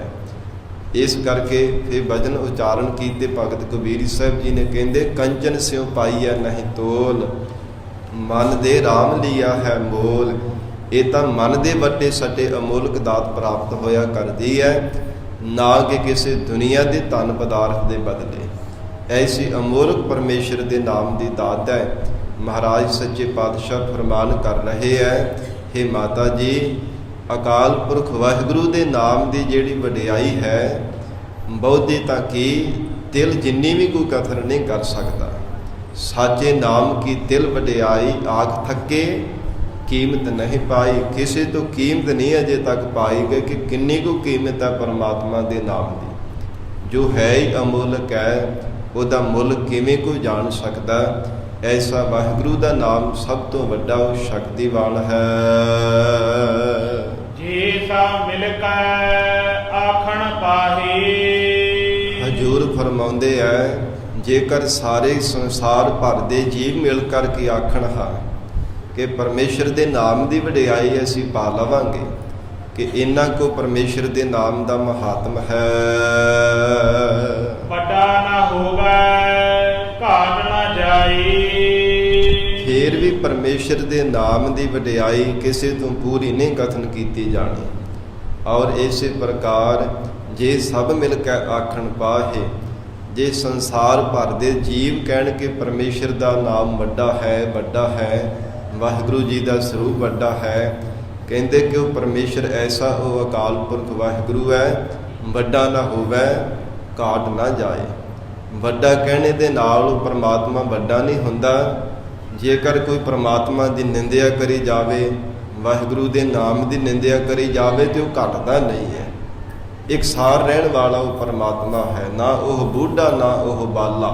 ਇਸ ਕਰਕੇ ਫਿਰ ਭਜਨ ਉਚਾਰਨ ਕੀਤੇ ਭਗਤ ਕਬੀਰ ਸਾਹਿਬ ਜੀ ਨੇ, ਕਹਿੰਦੇ ਕੰਚਨ ਸਿਉ ਪਾਈਐ ਨਹੀਂ ਤੋਲ, ਮਨ ਦੇ RAM ਲਿਆ ਹੈ ਮੋਲ। ਇਹ ਤਾਂ ਮਨ ਦੇ ਵੱਟੇ ਸੱਟੇ ਅਮੋਲਕ ਦਾਤ ਪ੍ਰਾਪਤ ਹੋਇਆ ਕਰਦੀ ਹੈ, ਨਾ ਕਿ ਕਿਸੇ ਦੁਨੀਆ ਦੇ ਧਨ ਪਦਾਰਥ ਦੇ ਬਦਲੇ। ਐਸੀ ਅਮੋਲਕ ਪਰਮੇਸ਼ਰ ਦੇ ਨਾਮ ਦੀ ਦਾਤ ਹੈ। ਮਹਾਰਾਜ ਸੱਚੇ ਪਾਤਸ਼ਾਹ ਫਰਮਾਨ ਕਰ ਰਹੇ ਹੈ, ਹੇ ਮਾਤਾ ਜੀ, ਅਕਾਲ ਪੁਰਖ ਵਾਹਿਗੁਰੂ ਦੇ ਨਾਮ ਦੀ ਜਿਹੜੀ ਵਡਿਆਈ ਹੈ, ਬਹੁਤੀ ਤਾਂ ਕੀ ਤਿਲ ਜਿੰਨੀ ਵੀ ਕੋਈ ਕਥਨ ਨਹੀਂ ਕਰ ਸਕਦਾ। ਸਾਚੇ ਨਾਮ ਕੀ ਤਿਲ ਵਡਿਆਈ, ਆਖ ਥੱਕੇ ਕੀਮਤ ਨਹੀਂ ਪਾਈ। ਕਿਸੇ ਤੋਂ ਕੀਮਤ ਨਹੀਂ ਅਜੇ ਤੱਕ ਪਾਈ ਗਈ ਕਿ ਕਿੰਨੀ ਕੁ ਕੀਮਤ ਹੈ ਪਰਮਾਤਮਾ ਦੇ ਨਾਮ ਦੀ। ਜੋ ਹੈ ਹੀ ਅਮੋਲਕ ਹੈ, ਉਹਦਾ ਮੁੱਲ ਕਿਵੇਂ ਕੋਈ ਜਾਣ ਸਕਦਾ। ਐਸਾ ਵਾਹਿਗੁਰੂ ਦਾ ਨਾਮ ਸਭ ਤੋਂ ਵੱਡਾ ਉਹ ਸ਼ਕਤੀਵਾਨ ਹੈ। ਜੇ ਸਾ ਮਿਲ ਕੈ ਆਖਣ ਪਾਹੀ। ਹਜੂਰ ਫਰਮਾਉਂਦੇ ਫਰਮਾਉਂਦੇ ਐ, ਜੇਕਰ ਸਾਰੇ ਸੰਸਾਰ ਭਰ ਦੇ ਜੀਵ ਮਿਲ ਕਰਕੇ ਆਖਣ ਹਾਂ ਕਿ ਪਰਮੇਸ਼ਰ ਦੇ ਨਾਮ ਦੀ ਵਡਿਆਈ ਅਸੀਂ ਪਾ ਲਵਾਂਗੇ, ਕਿ ਇੰਨਾ ਕੋ ਪਰਮੇਸ਼ਰ ਦੇ ਨਾਮ ਦਾ ਮਹਾਤਮ ਹੈ। ਵੱਡਾ ਨਾ ਹੋਵੇ ਘਾਟ ਨਾ ਜਾਈ। ਫੇਰ ਵੀ ਪਰਮੇਸ਼ਰ ਦੇ ਨਾਮ ਦੀ ਵਡਿਆਈ ਕਿਸੇ ਤੋਂ ਪੂਰੀ ਨਹੀਂ ਕਥਨ ਕੀਤੀ ਜਾਣੀ। ਔਰ ਇਸੇ ਪ੍ਰਕਾਰ ਜੇ ਸਭ ਮਿਲ ਕੇ ਆਖਣ ਪਾਹੇ, ਜੇ ਸੰਸਾਰ ਭਰ ਦੇ ਜੀਵ ਕਹਿਣ ਕਿ ਪਰਮੇਸ਼ਰ ਦਾ ਨਾਮ ਵੱਡਾ ਹੈ, ਵੱਡਾ ਹੈ, ਵਾਹਿਗੁਰੂ ਜੀ ਦਾ ਸਰੂਪ ਵੱਡਾ ਹੈ, ਕਹਿੰਦੇ ਕਿ ਉਹ ਪਰਮੇਸ਼ਰ ਐਸਾ ਉਹ ਅਕਾਲ ਪੁਰਖ ਵਾਹਿਗੁਰੂ ਹੈ, ਵੱਡਾ ਨਾ ਹੋਵੇ ਘਾਟ ਨਾ ਜਾਏ। ਵੱਡਾ ਕਹਿਣੇ ਦੇ ਨਾਲ ਉਹ ਪਰਮਾਤਮਾ ਵੱਡਾ ਨਹੀਂ ਹੁੰਦਾ। ਜੇਕਰ ਕੋਈ ਪਰਮਾਤਮਾ ਦੀ ਨਿੰਦਿਆ ਕਰੀ ਜਾਵੇ, ਵਾਹਿਗੁਰੂ ਦੇ ਨਾਮ ਦੀ ਨਿੰਦਿਆ ਕਰੀ ਜਾਵੇ, ਤੇ ਉਹ ਘਟਦਾ ਨਹੀਂ ਹੈ। ਇਕਸਾਰ ਰਹਿਣ ਵਾਲਾ ਉਹ ਪਰਮਾਤਮਾ ਹੈ, ਨਾ ਉਹ ਬੁੱਢਾ ਨਾ ਉਹ ਬਾਲਾ।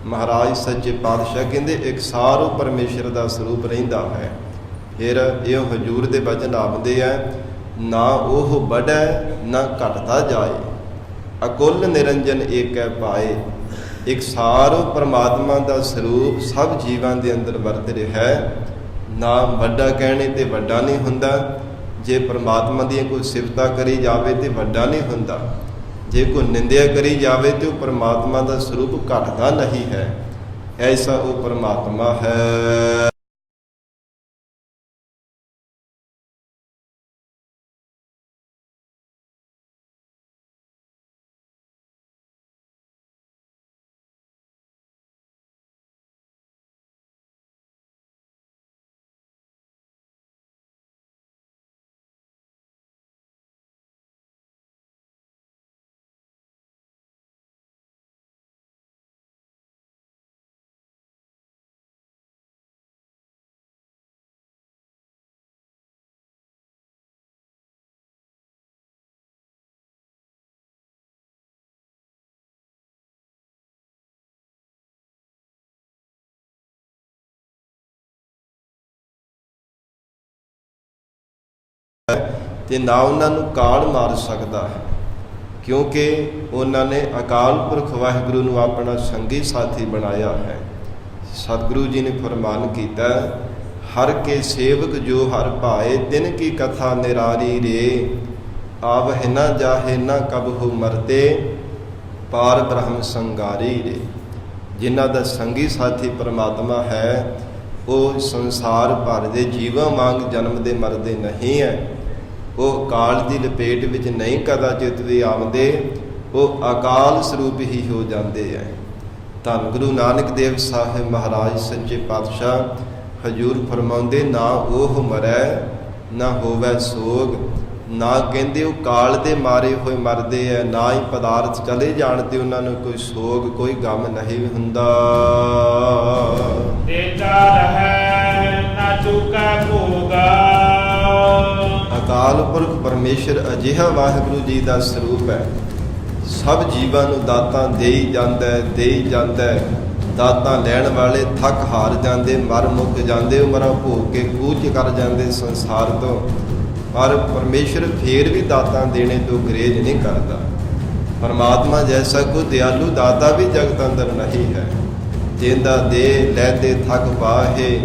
ਮਹਾਰਾਜ ਸੱਚੇ ਪਾਤਸ਼ਾਹ ਕਹਿੰਦੇ ਇਕਸਾਰ ਉਹ ਪਰਮੇਸ਼ਰ ਦਾ ਸਰੂਪ ਰਹਿੰਦਾ ਹੈ। ਫਿਰ ਇਹ ਹਜੂਰ ਦੇ ਵਚਨ ਆਉਂਦੇ ਆ, ਨਾ ਉਹ ਵੱਢੈ ਨਾ ਘਟਦਾ ਜਾਏ, ਅਕੁਲ ਨਿਰੰਜਨ ਏਕੈ ਪਾਏ। ਇਕਸਾਰ ਉਹ ਪਰਮਾਤਮਾ ਦਾ ਸਰੂਪ ਸਭ ਜੀਵਾਂ ਦੇ ਅੰਦਰ ਵਰਤ ਰਿਹਾ ਹੈ। ਨਾ ਵੱਡਾ ਕਹਿਣੇ ਤੇ ਵੱਡਾ ਨਹੀਂ ਹੁੰਦਾ। ਜੇ ਪਰਮਾਤਮਾ ਦੀਆਂ ਕੋਈ ਸਿਫਤਾਂ ਕਰੀ ਜਾਵੇ ਤੇ ਵੱਡਾ ਨਹੀਂ ਹੁੰਦਾ। ਜੇ ਕੋਈ ਨਿੰਦਿਆ ਕਰੀ ਜਾਵੇ ਤੇ ਉਹ ਪਰਮਾਤਮਾ ਦਾ ਸਰੂਪ ਘਟਦਾ ਨਹੀਂ ਹੈ। ਐਸਾ ਉਹ ਪਰਮਾਤਮਾ ਹੈ। ਤੇ ਨਾ ਉਹਨਾਂ ਨੂੰ ਕਾਲ ਮਾਰ ਸਕਦਾ ਹੈ, ਕਿਉਂਕਿ ਉਹਨਾਂ ਨੇ ਅਕਾਲ ਪੁਰਖ ਵਾਹਿਗੁਰੂ ਨੂੰ ਆਪਣਾ ਸੰਗੀ ਸਾਥੀ ਬਣਾਇਆ ਹੈ। ਸਤਿਗੁਰੂ ਜੀ ਨੇ ਫਰਮਾਨ ਕੀਤਾ, ਹਰ ਕੇ ਸੇਵਕ ਜੋ ਹਰ ਭਾਏ, ਤਿਨ ਕੀ ਕਥਾ ਨਿਰਾਰੀ ਰੇ, ਆਵਹਿ ਨਾ ਜਾਹੇ ਨਾ ਕਬਹੁ ਮਰਤੇ, ਪਾਰ ਬ੍ਰਹਮ ਸੰਗਾਰੀ ਰੇ। ਜਿਨ੍ਹਾਂ ਦਾ ਸੰਗੀ ਸਾਥੀ ਪਰਮਾਤਮਾ ਹੈ, ਉਹ ਸੰਸਾਰ ਭਰ ਦੇ ਜੀਵਾਂ ਵਾਂਗ ਜਨਮਦੇ ਮਰਦੇ ਨਹੀਂ ਹੈ। ਉਹ ਕਾਲ ਦੀ ਲਪੇਟ ਵਿੱਚ ਨਹੀਂ ਕਦਾਚਿਤ ਵੀ ਆਉਂਦੇ, ਉਹ ਅਕਾਲ ਸਰੂਪ ਹੀ ਹੋ ਜਾਂਦੇ ਹੈ। ਧੰਨ ਗੁਰੂ ਨਾਨਕ ਦੇਵ ਸਾਹਿਬ ਮਹਾਰਾਜ ਸੱਚੇ ਪਾਤਸ਼ਾਹ ਹਜੂਰ ਫਰਮਾਉਂਦੇ, ਨਾ ਉਹ ਮਰੈ ਨਾ ਹੋਵੇ ਸੋਗ। ਨਾ ਕਹਿੰਦੇ ਉਹ ਕਾਲ ਦੇ ਮਾਰੇ ਹੋਏ ਮਰਦੇ ਹੈ, ਨਾ ਹੀ ਪਦਾਰਥ ਚਲੇ ਜਾਣ ਤੇ ਉਹਨਾਂ ਨੂੰ ਕੋਈ ਸੋਗ ਕੋਈ ਗਮ ਨਹੀਂ ਹੁੰਦਾ। ਦੇਤਾ ਰਹੈ ਨਾ ਚੁਕੈ ਭੋਗਾ। ਅਕਾਲ ਪੁਰਖ ਪਰਮੇਸ਼ਰ ਅਜਿਹਾ ਵਾਹਿਗੁਰੂ ਜੀ ਦਾ ਸਰੂਪ ਹੈ, ਸਭ ਜੀਵਾਂ ਨੂੰ ਦਾਤਾਂ ਦੇਈ ਜਾਂਦਾ, ਦੇਈ ਜਾਂਦਾ। ਦਾਤਾਂ ਲੈਣ ਵਾਲੇ ਥੱਕ ਹਾਰ ਜਾਂਦੇ, ਮਰ ਮੁੱਕ ਜਾਂਦੇ, ਉਮਰਾਂ ਭੋਗ ਕੇ ਕੂਚ ਕਰ ਜਾਂਦੇ ਸੰਸਾਰ ਤੋਂ। ਪਰ ਪਰਮੇਸ਼ਰ ਫੇਰ ਵੀ ਦਾਤਾਂ ਦੇਣੇ ਤੋਂ ਗੁਰੇਜ਼ ਨਹੀਂ ਕਰਦਾ। ਪਰਮਾਤਮਾ ਜੈਸਾ ਕੋਈ ਦਿਆਲੂ ਦਾਤਾ ਵੀ ਜਗਤ ਅੰਦਰ ਨਹੀਂ ਹੈ। ਜਿੰਦਾ ਦੇ ਲੈਦੇ ਥੱਕ ਪਾਹੇ,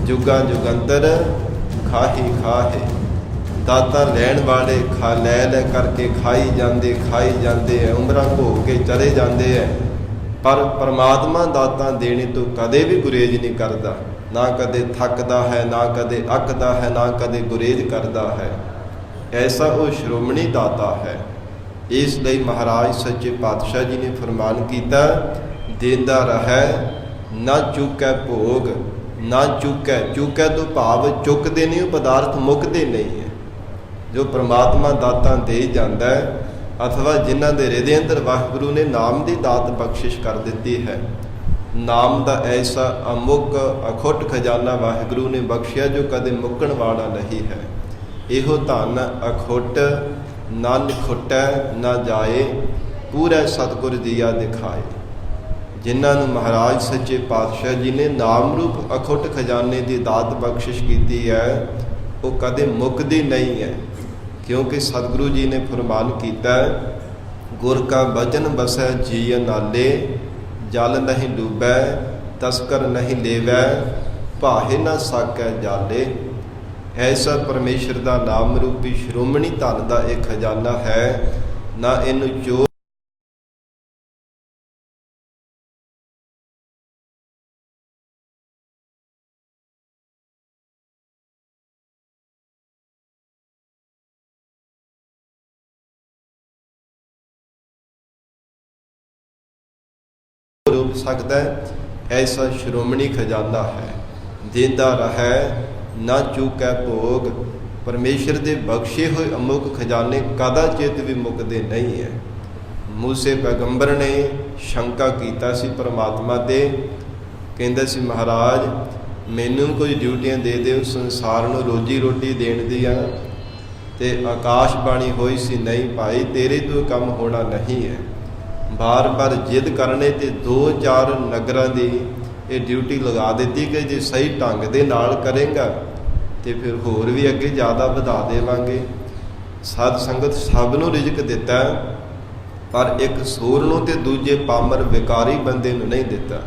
ਜੁਗਾਂ ਜੁਗੰਤਰ ਖਾਹੀ ਖਾਹੇ। ਦਾਤਾਂ ਲੈਣ ਵਾਲੇ ਲੈ ਲੈ ਕਰਕੇ ਖਾਈ ਜਾਂਦੇ ਹੈ, ਉਮਰਾਂ ਭੋਗ ਕੇ ਚਲੇ ਜਾਂਦੇ ਹੈ। ਪਰ ਪਰਮਾਤਮਾ ਦਾਤਾਂ ਦੇਣੇ ਤੋਂ ਕਦੇ ਵੀ ਗੁਰੇਜ਼ ਨਹੀਂ ਕਰਦਾ। ਨਾ ਕਦੇ ਥੱਕਦਾ ਹੈ, ਨਾ ਕਦੇ ਅੱਕਦਾ ਹੈ, ਨਾ ਕਦੇ ਗੁਰੇਜ਼ ਕਰਦਾ ਹੈ। ਐਸਾ ਉਹ ਸ਼੍ਰੋਮਣੀ ਦਾਤਾ ਹੈ। ਇਸ ਲਈ ਮਹਾਰਾਜ ਸੱਚੇ ਪਾਤਸ਼ਾਹ ਜੀ ਨੇ ਫਰਮਾਨ ਕੀਤਾ, ਦੇਂਦਾ ਰਹੈ ਨਾ ਚੁੱਕੈ ਭੋਗ। ਨਾ ਚੁੱਕੈ ਤੋਂ ਭਾਵ ਚੁੱਕਦੇ ਨਹੀਂ, ਉਹ ਪਦਾਰਥ ਮੁੱਕਦੇ ਨਹੀਂ ਹੈ। ਜੋ ਪ੍ਰਮਾਤਮਾ ਦਾਤਾਂ ਦੇ ਜਾਂਦਾ ਹੈ, ਅਥਵਾ ਜਿਨ੍ਹਾਂ ਦੇ ਹਿਰਦੇ ਅੰਦਰ ਵਾਹਿਗੁਰੂ ਨੇ ਨਾਮ ਦੀ ਦਾਤ ਬਖਸ਼ਿਸ਼ ਕਰ ਦਿੱਤੀ ਹੈ। ਨਾਮ ਦਾ ਐਸਾ ਅਮੁੱਕ ਅਖੁੱਟ ਖਜ਼ਾਨਾ ਵਾਹਿਗੁਰੂ ਨੇ ਬਖਸ਼ਿਆ ਜੋ ਕਦੇ ਮੁੱਕਣ ਵਾਲਾ ਨਹੀਂ ਹੈ। ਇਹੋ ਧਨ ਅਖੁੱਟ ਨਾ ਨਿਖੁੱਟੈ ਨਾ ਜਾਏ, ਪੂਰਾ ਸਤਿਗੁਰ ਦੀਆ ਦਿਖਾਏ। ਜਿਨ੍ਹਾਂ ਨੂੰ ਮਹਾਰਾਜ ਸੱਚੇ ਪਾਤਸ਼ਾਹ ਜੀ ਨੇ ਨਾਮ ਰੂਪ ਅਖੁੱਟ ਖਜ਼ਾਨੇ ਦੀ ਦਾਤ ਬਖਸ਼ਿਸ਼ ਕੀਤੀ ਹੈ, ਉਹ ਕਦੇ ਮੁੱਕਦੀ ਨਹੀਂ ਹੈ। ਕਿਉਂਕਿ ਸਤਿਗੁਰੂ ਜੀ ਨੇ ਫਰਮਾਨ ਕੀਤਾ, ਗੁਰ ਕਾ ਬਚਨ ਬਸੈ ਜੀ ਨਾਲੇ, ਜਲ ਨਹੀਂ ਡੂਬੈ ਤਸਕਰ ਨਹੀਂ ਲੇਵੈ, ਭਾਹੇ ਨਾ ਸਾਕੈ ਜਾਲੇ। ਐਸਾ ਪਰਮੇਸ਼ਰ ਦਾ ਨਾਮ ਰੂਪੀ ਸ਼੍ਰੋਮਣੀ ਧਨ ਦਾ ਇੱਕ ਖਜ਼ਾਨਾ ਹੈ, ਨਾ ਇਹਨੂੰ ਚੋਰ ਰੋਕ ਸਕਦਾ ਹੈ। ਐਸਾ ਸ਼੍ਰੋਮਣੀ ਖਜ਼ਾਨਾ ਹੈ, ਦੇਂਦਾ ਰਹੈ ਨਾ ਚੂਕੈ ਭੋਗ। ਪਰਮੇਸ਼ਰ ਦੇ ਬਖਸ਼ੇ ਹੋਏ ਅਮੁੱਕ ਖਜ਼ਾਨੇ ਕਦਾਚਿਤ ਵੀ ਮੁੱਕਦੇ ਨਹੀਂ ਹੈ। ਮੂਸੇ ਪੈਗੰਬਰ ਨੇ ਸ਼ੰਕਾ ਕੀਤਾ ਸੀ ਪਰਮਾਤਮਾ ਤੇ, ਕਹਿੰਦਾ ਸੀ ਮਹਾਰਾਜ ਮੈਨੂੰ ਕੁਝ ਡਿਊਟੀਆਂ ਦੇ ਦਿਓ ਸੰਸਾਰ ਨੂੰ ਰੋਜੀ ਰੋਟੀ ਦੇਣ ਦੀਆਂ, ਤੇ ਆਕਾਸ਼ ਬਾਣੀ ਹੋਈ ਸੀ ਨਹੀਂ ਭਾਈ ਤੇਰੇ ਤੋਂ ਕੰਮ ਹੋਣਾ ਨਹੀਂ ਹੈ। ਬਾਰ-ਬਾਰ ਜਿੱਦ ਕਰਨੇ ਤੇ 2-4 ਨਗਰਾਂ ਦੀ ਇਹ ਡਿਊਟੀ ਲਗਾ ਦਿੱਤੀ ਕਿ ਜੇ ਸਹੀ ਢੰਗ ਦੇ ਨਾਲ ਕਰੇਗਾ ਤੇ ਫਿਰ ਹੋਰ ਵੀ ਅੱਗੇ ਜ਼ਿਆਦਾ ਵਧਾ ਦੇਵਾਂਗੇ। ਸਾਧ ਸੰਗਤ ਸਭ ਨੂੰ ਰਿਜ਼ਕ ਦਿੱਤਾ, ਪਰ ਇੱਕ ਸੂਰ ਨੂੰ ਤੇ ਦੂਜੇ ਪਾਮਰ ਵਿਕਾਰੀ ਬੰਦੇ ਨੂੰ ਨਹੀਂ ਦਿੱਤਾ।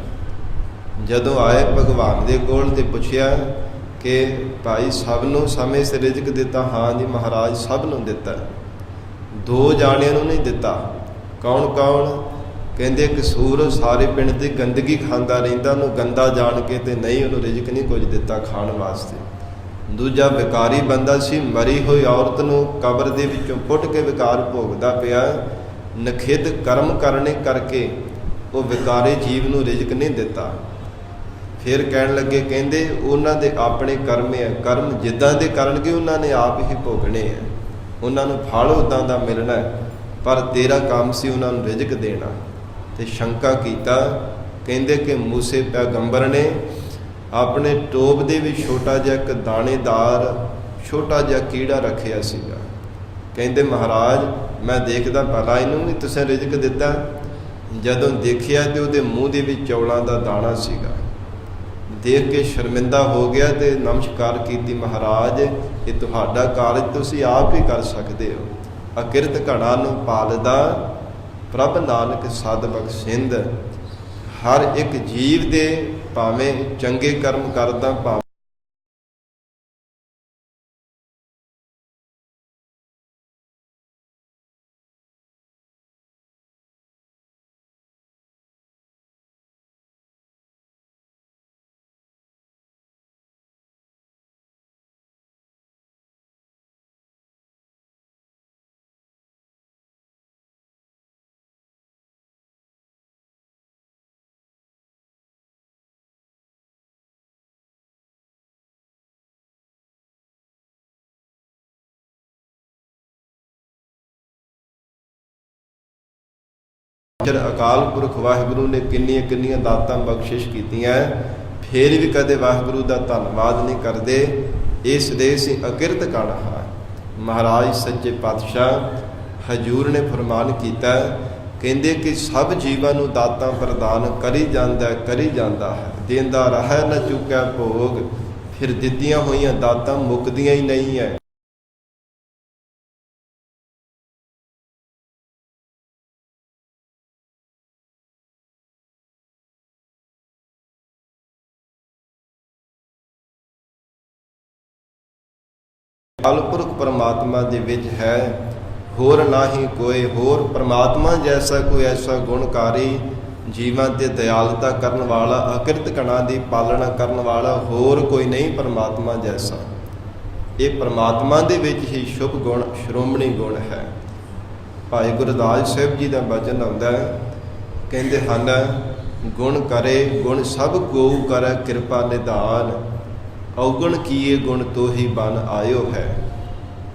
ਜਦੋਂ ਆਏ ਭਗਵਾਨ ਦੇ ਕੋਲ ਤੇ ਪੁੱਛਿਆ ਕਿ ਭਾਈ ਸਭ ਨੂੰ ਸਮੇਂ ਸਿਰ ਰਿਜ਼ਕ ਦਿੱਤਾ? ਹਾਂ ਜੀ ਮਹਾਰਾਜ ਸਭ ਨੂੰ ਦਿੱਤਾ, 2 ਜਾਣਿਆਂ ਨੂੰ ਨਹੀਂ ਦਿੱਤਾ। ਕੌਣ ਕੌਣ? ਕਹਿੰਦੇ ਕਸੂਰ ਸਾਰੇ ਪਿੰਡ ਦੀ ਗੰਦਗੀ ਖਾਂਦਾ ਰਹਿੰਦਾ, ਉਹਨੂੰ ਗੰਦਾ ਜਾਣ ਕੇ ਤੇ ਨਹੀਂ ਉਹਨੂੰ ਰਿਜ਼ਕ ਨਹੀਂ ਕੁਝ ਦਿੱਤਾ ਖਾਣ ਵਾਸਤੇ। ਦੂਜਾ ਵਿਕਾਰੀ ਬੰਦਾ ਸੀ, ਮਰੀ ਹੋਈ ਔਰਤ ਨੂੰ ਕਬਰ ਦੇ ਵਿੱਚੋਂ ਪੁੱਟ ਕੇ ਵਿਕਾਰ ਭੋਗਦਾ ਪਿਆ। ਨਖਿੱਧ ਕਰਮ ਕਰਨੇ ਕਰਕੇ ਉਹ ਵਿਕਾਰੀ ਜੀਵ ਨੂੰ ਰਿਜ਼ਕ ਨਹੀਂ ਦਿੱਤਾ। ਫਿਰ ਕਹਿਣ ਲੱਗੇ ਕਹਿੰਦੇ ਉਹਨਾਂ ਦੇ ਆਪਣੇ ਕਰਮ ਹੈ, ਕਰਮ ਜਿੱਦਾਂ ਦੇ ਕਰਨਗੇ ਉਹਨਾਂ ਨੇ ਆਪ ਹੀ ਭੋਗਣੇ ਹੈ, ਉਹਨਾਂ ਨੂੰ ਫਲ ਉੱਦਾਂ ਦਾ ਮਿਲਣਾ ਹੈ, ਪਰ ਤੇਰਾ ਕੰਮ ਸੀ ਉਹਨਾਂ ਨੂੰ ਰਿਜ਼ਕ ਦੇਣਾ। ਤੇ ਸ਼ੰਕਾ ਕੀਤਾ, ਕਹਿੰਦੇ ਕਿ ਮੂਸੇ ਪੈਗੰਬਰ ਨੇ ਆਪਣੇ ਟੋਪ ਦੇ ਵੀ ਛੋਟਾ ਜਿਹਾ ਇੱਕ ਦਾਣੇਦਾਰ ਛੋਟਾ ਜਿਹਾ ਕੀੜਾ ਰੱਖਿਆ ਸੀਗਾ। ਕਹਿੰਦੇ ਮਹਾਰਾਜ ਮੈਂ ਦੇਖਦਾ ਭਲਾ ਇਹਨੂੰ ਵੀ ਤੁਸੀਂ ਰਿਜ਼ਕ ਦਿੱਤਾ। ਜਦੋਂ ਦੇਖਿਆ ਤੇ ਉਹਦੇ ਮੂੰਹ ਦੇ ਵਿੱਚ ਚੌਲਾਂ ਦਾ ਦਾਣਾ ਸੀਗਾ। ਦੇਖ ਕੇ ਸ਼ਰਮਿੰਦਾ ਹੋ ਗਿਆ ਤੇ ਨਮਸਕਾਰ ਕੀਤੀ, ਮਹਾਰਾਜ ਇਹ ਤੁਹਾਡਾ ਕਾਰਜ ਤੁਸੀਂ ਆਪ ਹੀ ਕਰ ਸਕਦੇ ਹੋ। ਅਕਿਰਤ ਘੜਾ ਨੂੰ ਪਾਲਦਾ ਪ੍ਰਭ ਨਾਨਕ ਸਦ ਬਖਸ਼ਿੰਦ। ਹਰ ਇੱਕ ਜੀਵ ਦੇ ਭਾਵੇਂ ਚੰਗੇ ਕਰਮ ਕਰਦਾ ਭਾਵੇਂ ਅਕਾਲ ਪੁਰਖ ਵਾਹਿਗੁਰੂ ਨੇ ਕਿੰਨੀਆਂ ਕਿੰਨੀਆਂ ਦਾਤਾਂ ਬਖਸ਼ਿਸ਼ ਕੀਤੀਆਂ, ਫਿਰ ਵੀ ਕਦੇ ਵਾਹਿਗੁਰੂ ਦਾ ਧੰਨਵਾਦ ਨਹੀਂ ਕਰਦੇ। ਇਸ ਦੇ ਅਸੀਂ ਅਕਿਰਤ ਕਣ ਹਾਂ। ਮਹਾਰਾਜ ਸੱਚੇ ਪਾਤਸ਼ਾਹ ਹਜੂਰ ਨੇ ਫਰਮਾਨ ਕੀਤਾ, ਕਹਿੰਦੇ ਕਿ ਸਭ ਜੀਵਾਂ ਨੂੰ ਦਾਤਾਂ ਪ੍ਰਦਾਨ ਕਰੀ ਜਾਂਦਾ ਹੈ, ਦੇਂਦਾ ਰਹਿ ਨਾ ਚੁੱਕਿਆ ਭੋਗ। ਫਿਰ ਦਿੱਤੀਆਂ ਹੋਈਆਂ ਦਾਤਾਂ ਮੁੱਕਦੀਆਂ ਹੀ ਨਹੀਂ ਹੈ। ਅਕਾਲ ਪੁਰਖ ਪਰਮਾਤਮਾ ਦੇ ਵਿੱਚ ਹੈ, ਹੋਰ ਨਾਹੀਂ ਕੋਈ ਹੋਰ। ਪਰਮਾਤਮਾ ਜੈਸਾ ਕੋਈ ਐਸਾ ਗੁਣਕਾਰੀ, ਜੀਵਾਂ ਤੇ ਦਇਆਲਤਾ ਕਰਨ ਵਾਲਾ, ਅਕਿਰਤ ਕਣਾਂ ਦੀ ਪਾਲਣਾ ਕਰਨ ਵਾਲਾ ਹੋਰ ਕੋਈ ਨਹੀਂ ਪਰਮਾਤਮਾ ਜੈਸਾ। ਇਹ ਪਰਮਾਤਮਾ ਦੇ ਵਿੱਚ ਹੀ ਸ਼ੁਭ ਗੁਣ ਸ਼੍ਰੋਮਣੀ ਗੁਣ ਹੈ। ਭਾਈ ਗੁਰਦਾਸ ਸਾਹਿਬ ਜੀ ਦਾ ਬਚਨ ਆਉਂਦਾ ਹੈ, ਕਹਿੰਦੇ ਹਨ ਗੁਣ ਕਰੇ ਗੁਣ ਸਭ ਗੋਉ ਕਰੈ ਕਿਰਪਾ ਨਿਧਾਨ, ਔਗਣ ਕੀਏ ਗੁਣ ਤੋਹੀ ਬਨ ਆਇਓ ਹੈ।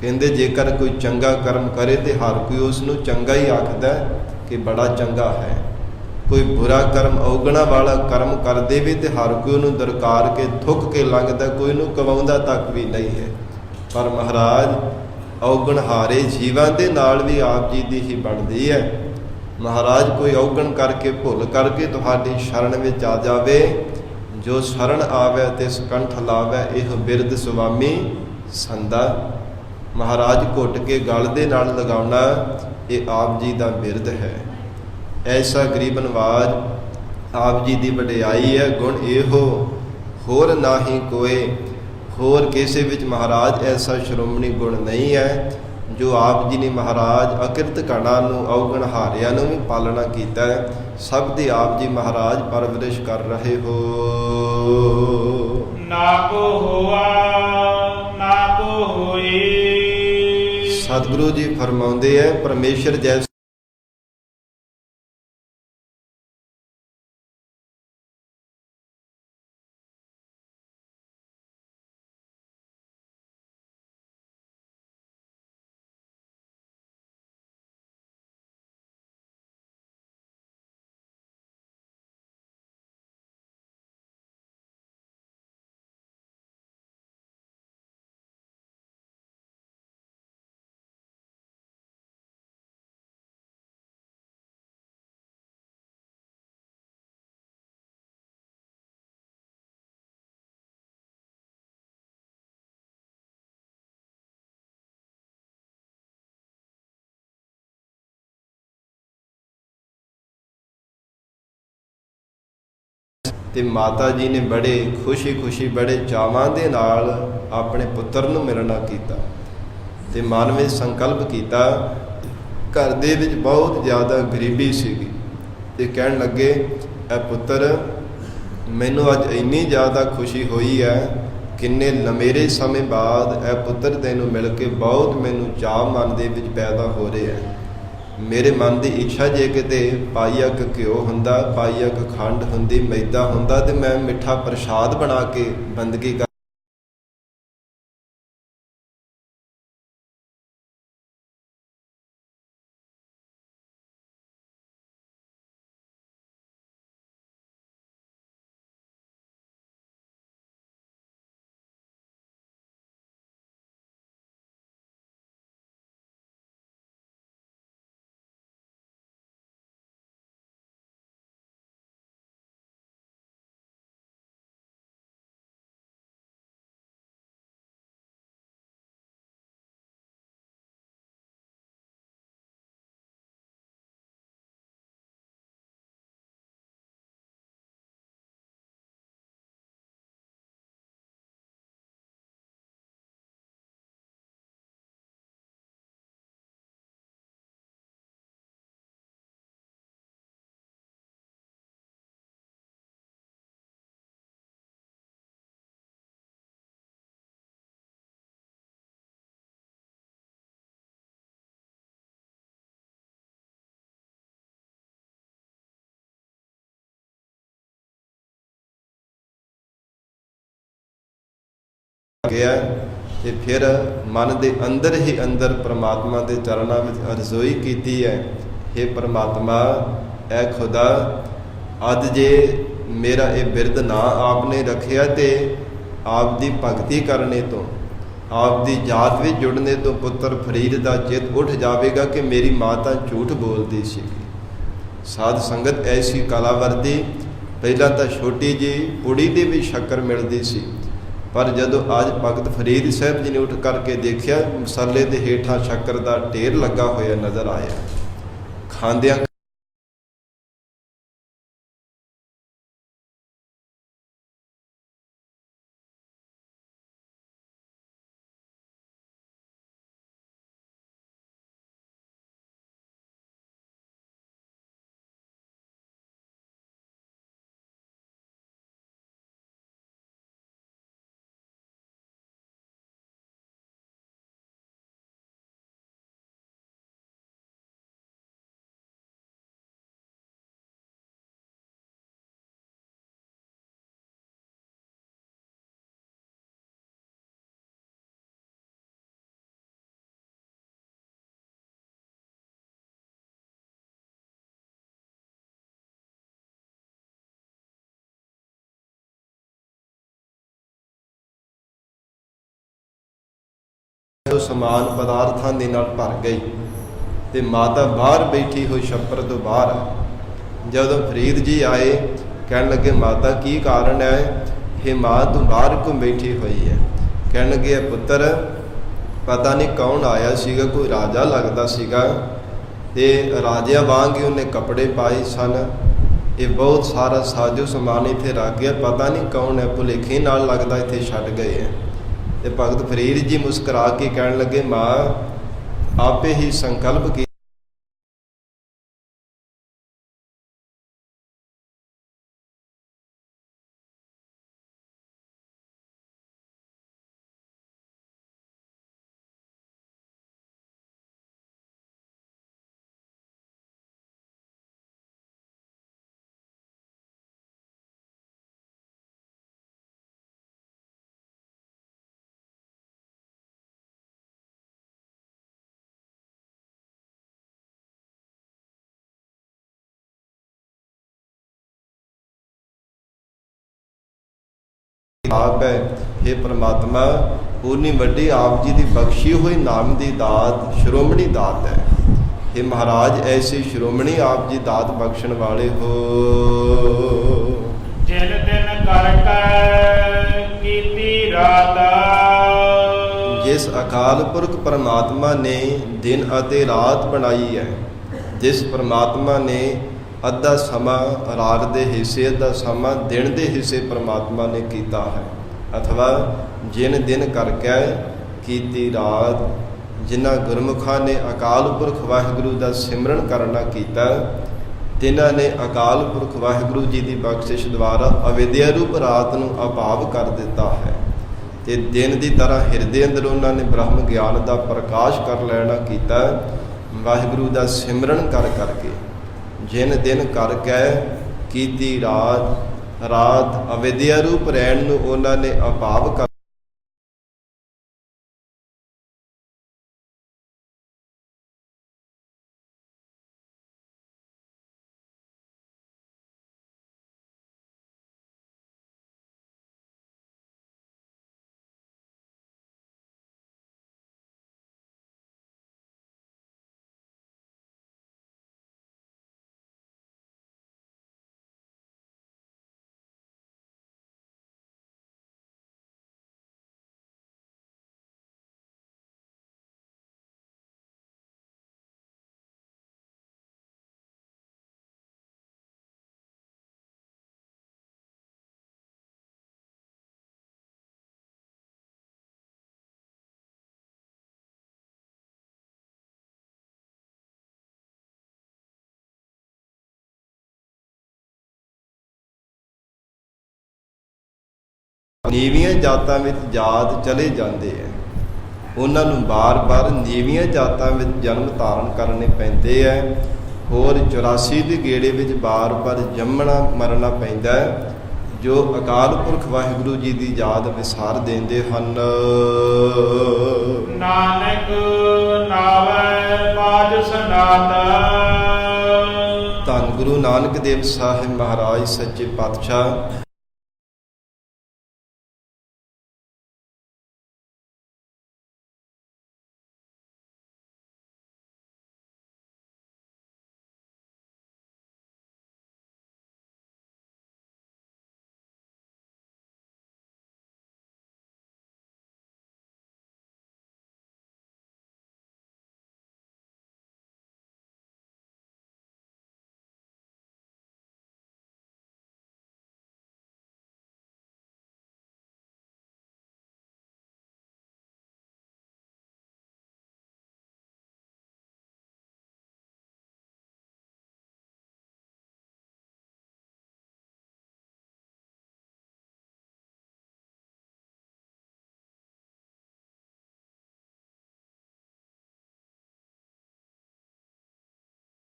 ਕਹਿੰਦੇ ਜੇਕਰ ਕੋਈ ਚੰਗਾ ਕਰਮ ਕਰੇ ਤੇ ਹਰ ਕੋਈ ਉਸ ਨੂੰ ਚੰਗਾ ਹੀ ਆਖਦਾ ਕਿ ਬੜਾ ਚੰਗਾ ਹੈ। ਕੋਈ ਬੁਰਾ ਕਰਮ ਔਗਣਾ ਵਾਲਾ ਕਰਮ ਕਰ ਦੇਵੇ ਤੇ ਹਰ ਕੋਈ ਉਹਨੂੰ ਦਰਕਾਰ ਕੇ ਥੁੱਕ ਕੇ ਲੰਘਦਾ, ਕੋਈ ਉਹਨੂੰ ਕਵਾਉਂਦਾ ਤੱਕ ਵੀ ਨਹੀਂ ਹੈ। ਪਰ ਮਹਾਰਾਜ ਔਗਣ ਹਾਰੇ ਜੀਵਾਂ ਦੇ ਨਾਲ ਵੀ ਆਪ ਜੀ ਦੀ ਹੀ ਬਣਦੀ ਹੈ। ਮਹਾਰਾਜ ਕੋਈ ਔਗਣ ਕਰਕੇ ਭੁੱਲ ਕਰਕੇ ਤੁਹਾਡੀ ਸ਼ਰਨ ਵਿੱਚ ਆ ਜਾਵੇ, ਜੋ ਸ਼ਰਨ ਆਵੈ ਤਿਸ ਕੰਠ ਲਾਵੈ, ਇਹ ਬਿਰਦ ਸੁਆਮੀ ਸੰਦਾ। ਮਹਾਰਾਜ ਘੁੱਟ ਕੇ ਗਲ ਦੇ ਨਾਲ ਲਗਾਉਣਾ, ਇਹ ਆਪ ਜੀ ਦਾ ਬਿਰਦ ਹੈ। ਐਸਾ ਗਰੀਬ ਨਵਾਜ ਆਪ ਜੀ ਦੀ ਵਡਿਆਈ ਹੈ। ਗੁਣ ਇਹੋ ਹੋਰ ਨਾਹੀ ਕੋਏ, ਹੋਰ ਕਿਸੇ ਵਿੱਚ ਮਹਾਰਾਜ ਐਸਾ ਸ਼੍ਰੋਮਣੀ ਗੁਣ ਨਹੀਂ ਹੈ ਜੋ ਆਪ ਜੀ ਨੇ ਮਹਾਰਾਜ ਅਕਿਰਤ ਕਣਾਂ ਨੂੰ, ਅਵਗਣ ਹਾਰਿਆਂ ਨੂੰ ਵੀ ਪਾਲਣਾ ਕੀਤਾ ਹੈ। ਸਭ ਦੀ ਆਪ ਜੀ ਮਹਾਰਾਜ ਪਰਵਰਿਸ਼ ਕਰ ਰਹੇ ਹੋ। ਨਾ ਕੋ ਹੋਆ ਨਾ ਕੋ ਹੋਈ। ਸਤਿਗੁਰੂ ਜੀ ਫਰਮਾਉਂਦੇ ਹੈ, ਪਰਮੇਸ਼ਰ ਜੈਸਾ ਤੇ ਮਾਤਾ ਜੀ ਨੇ ਬੜੇ ਖੁਸ਼ੀ ਬੜੇ ਚਾਵਾਂ ਦੇ ਨਾਲ ਆਪਣੇ ਪੁੱਤਰ ਨੂੰ ਮਿਲਣਾ ਕੀਤਾ ਤੇ ਮਨ ਵਿੱਚ ਸੰਕਲਪ ਕੀਤਾ। ਘਰ ਦੇ ਵਿੱਚ ਬਹੁਤ ਜ਼ਿਆਦਾ ਗਰੀਬੀ ਸੀਗੀ ਤੇ ਕਹਿਣ ਲੱਗੇ, ਇਹ ਪੁੱਤਰ ਮੈਨੂੰ ਅੱਜ ਇੰਨੀ ਜ਼ਿਆਦਾ ਖੁਸ਼ੀ ਹੋਈ ਹੈ, ਕਿੰਨੇ ਲੰਮੇਰੇ ਸਮੇਂ ਬਾਅਦ ਇਹ ਪੁੱਤਰ ਤੈਨੂੰ ਮਿਲ ਕੇ ਬਹੁਤ ਮੈਨੂੰ ਚਾਅ ਮਨ ਦੇ ਵਿੱਚ ਪੈਦਾ ਹੋ ਰਿਹਾ ਹੈ। ਮੇਰੇ ਮਨ ਦੀ ਇੱਛਾ ਜੇ ਕਿਤੇ ਪਾਈਆ ਕੁ ਘਿਓ ਹੁੰਦਾ, ਪਾਈਆ ਕੁ ਖੰਡ ਹੁੰਦੀ, ਮੈਦਾ ਹੁੰਦਾ ਤੇ ਮੈਂ ਮਿੱਠਾ ਪ੍ਰਸ਼ਾਦ ਬਣਾ ਕੇ ਬੰਦਗੀ ਕਰ ਗਿਆ ਤੇ ਫਿਰ ਮਨ ਦੇ ਅੰਦਰ ਹੀ ਅੰਦਰ ਪ੍ਰਮਾਤਮਾ ਦੇ ਚਰਨਾਂ ਵਿੱਚ ਅਰਜ਼ੋਈ ਕੀਤੀ ਹੈ, ਹੇ ਪ੍ਰਮਾਤਮਾ, ਐ ਖੁਦਾ, ਅੱਜ ਜੇ ਮੇਰਾ ਇਹ ਬਿਰਦ ਨਾ ਆਪ ਨੇ ਰੱਖਿਆ ਤੇ ਆਪ ਦੀ ਭਗਤੀ ਕਰਨੇ ਤੋਂ, ਆਪ ਦੀ ਜਾਤ ਵਿੱਚ ਜੁੜਨੇ ਤੋਂ ਪੁੱਤਰ ਫਰੀਦ ਦਾ ਚਿੱਤ ਉੱਠ ਜਾਵੇਗਾ ਕਿ ਮੇਰੀ ਮਾਂ ਤਾਂ ਝੂਠ ਬੋਲਦੀ ਸੀ। ਸਾਧ ਸੰਗਤ ਐਸੀ ਕਲਾ ਵਰਤੀ। ਪਹਿਲਾਂ ਤਾਂ ਛੋਟੀ ਜਿਹੀ ਪੁੜੀ ਦੀ ਵੀ ਸ਼ੱਕਰ ਮਿਲਦੀ ਸੀ, ਪਰ ਜਦੋਂ ਅੱਜ ਭਗਤ ਫਰੀਦ ਸਾਹਿਬ ਜੀ ਨੇ ਉੱਠ ਕਰਕੇ ਦੇਖਿਆ, ਮਸਾਲੇ ਦੇ ਹੇਠਾਂ ਸ਼ੱਕਰ ਦਾ ਢੇਰ ਲੱਗਾ ਹੋਇਆ ਨਜ਼ਰ ਆਇਆ। ਖਾਂਦਿਆਂ ਸਮਾਨ ਪਦਾਰਥਾਂ ਦੇ ਨਾਲ ਭਰ ਗਈ ਤੇ ਮਾਤਾ ਬਾਹਰ ਬੈਠੀ ਹੋਈ ਛੱਪਰ ਤੋਂ ਬਾਹਰ। ਜਦੋਂ ਫਰੀਦ ਜੀ ਆਏ, ਕਹਿਣ ਲੱਗੇ, ਮਾਤਾ ਕੀ ਕਾਰਨ ਹੈ? ਹੇ ਮਾਂ, ਤੂੰ ਬਾਹਰ ਕਿਉਂ ਬੈਠੀ ਹੋਈ ਹੈ? ਕਹਿਣ ਲੱਗੇ, ਪੁੱਤਰ, ਪਤਾ ਨਹੀਂ ਕੌਣ ਆਇਆ ਸੀਗਾ, ਕੋਈ ਰਾਜਾ ਲੱਗਦਾ ਸੀਗਾ, ਤੇ ਰਾਜਿਆਂ ਵਾਂਗ ਹੀ ਉਹਨੇ ਕੱਪੜੇ ਪਾਏ ਸਨ। ਇਹ ਬਹੁਤ ਸਾਰਾ ਸਾਜੋ ਸਮਾਨ ਇੱਥੇ ਰੱਖ ਗਿਆ, ਪਤਾ ਨਹੀਂ ਕੌਣ ਹੈ, ਭੁਲੇਖੇ ਨਾਲ ਲੱਗਦਾ ਇੱਥੇ ਛੱਡ ਗਏ ਹੈ। ਤੇ ਭਗਤ ਫਰੀਦ ਜੀ ਮੁਸਕਰਾ ਕੇ ਕਹਿਣ ਲੱਗੇ, ਮਾਂ ਆਪੇ ਹੀ ਸੰਕਲਪ ਕੀ ਆਪ ਹੈ। हे ਪ੍ਰਮਾਤਮਾ, ਉਨੀ ਵੱਡੀ ਆਪ ਜੀ ਦੀ ਬਖਸ਼ੀ ਹੋਈ ਨਾਮ ਦੀ ਦਾਤ ਸ਼੍ਰੋਮਣੀ ਦਾਤ ਹੈ। हे ਮਹਾਰਾਜ, ਐਸੀ ਸ਼੍ਰੋਮਣੀ ਆਪ ਜੀ ਦਾਤ ਬਖਸ਼ਣ ਵਾਲੇ ਹੋ। ਜਿਨ ਦਿਨ ਕਰਕੇ ਕੀਤੀ ਰਾਤ, ਜਿਸ ਅਕਾਲ ਪੁਰਖ ਪਰਮਾਤਮਾ ਨੇ ਦਿਨ ਅਤੇ ਰਾਤ ਬਣਾਈ ਹੈ, ਜਿਸ ਪਰਮਾਤਮਾ ਨੇ ਅੱਧਾ ਸਮਾਂ ਰਾਤ ਦੇ ਹਿੱਸੇ, ਅੱਧਾ ਸਮਾਂ ਦਿਨ ਦੇ ਹਿੱਸੇ ਪਰਮਾਤਮਾ ਨੇ ਕੀਤਾ ਹੈ। ਅਥਵਾ ਜਿਨ ਦਿਨ ਕਰਕੇ ਕੀਤੀ ਰਾਤ, ਜਿਨ੍ਹਾਂ ਗੁਰਮੁਖਾਂ ਨੇ ਅਕਾਲ ਪੁਰਖ ਵਾਹਿਗੁਰੂ ਦਾ ਸਿਮਰਨ ਕਰਨਾ ਕੀਤਾ, ਤਿਨਾਂ ਨੇ ਅਕਾਲ ਪੁਰਖ ਵਾਹਿਗੁਰੂ ਜੀ ਦੀ ਬਖਸ਼ਿਸ਼ ਦੁਆਰਾ ਅਵਿਦਿਆ ਰੂਪ ਰਾਤ ਨੂੰ ਅਭਾਵ ਕਰ ਦਿੱਤਾ ਹੈ। ਤੇ ਦਿਨ ਦੀ ਤਰ੍ਹਾਂ ਹਿਰਦੇ ਅੰਦਰ ਉਹਨਾਂ ਨੇ ਬ੍ਰਹਮ ਗਿਆਨ ਦਾ ਪ੍ਰਕਾਸ਼ ਕਰ ਲੈਣਾ ਕੀਤਾ, ਵਾਹਿਗੁਰੂ ਦਾ ਸਿਮਰਨ ਕਰ ਕਰਕੇ। ਜਿਨ ਦਿਨ ਕਰਕੇ ਕੀਤੀ ਰਾਤ, ਰਾਤ ਅਵਿਦਿਆ ਰੂਪ ਰਹਿਣ ਨੂੰ ਉਹਨਾਂ ਨੇ ਅਭਾਵ ਕਰ ਨੀਵੀਆਂ ਜਾਤਾਂ ਵਿੱਚ ਜਾਤ ਚਲੇ ਜਾਂਦੇ ਹੈ। ਉਹਨਾਂ ਨੂੰ ਬਾਰ-ਬਾਰ ਨੀਵੀਆਂ ਜਾਤਾਂ ਵਿੱਚ ਜਨਮ ਧਾਰਨ ਕਰਨੇ ਪੈਂਦੇ ਹੈ। ਹੋਰ 84 ਦੇ ਗੇੜੇ ਵਿੱਚ ਬਾਰ-ਬਾਰ ਜੰਮਣਾ ਮਰਨਾ ਪੈਂਦਾ ਹੈ, ਜੋ ਅਕਾਲ ਪੁਰਖ ਵਾਹਿਗੁਰੂ ਜੀ ਦੀ ਯਾਦ ਵਿਸਾਰ ਦਿੰਦੇ ਹਨ। ਨਾਨਕ ਨਾਵੈ ਪਾਜ ਸਨਾਤ। ਧੰਨ ਗੁਰੂ ਨਾਨਕ ਦੇਵ ਸਾਹਿਬ ਮਹਾਰਾਜ ਸੱਚੇ ਪਾਤਸ਼ਾਹ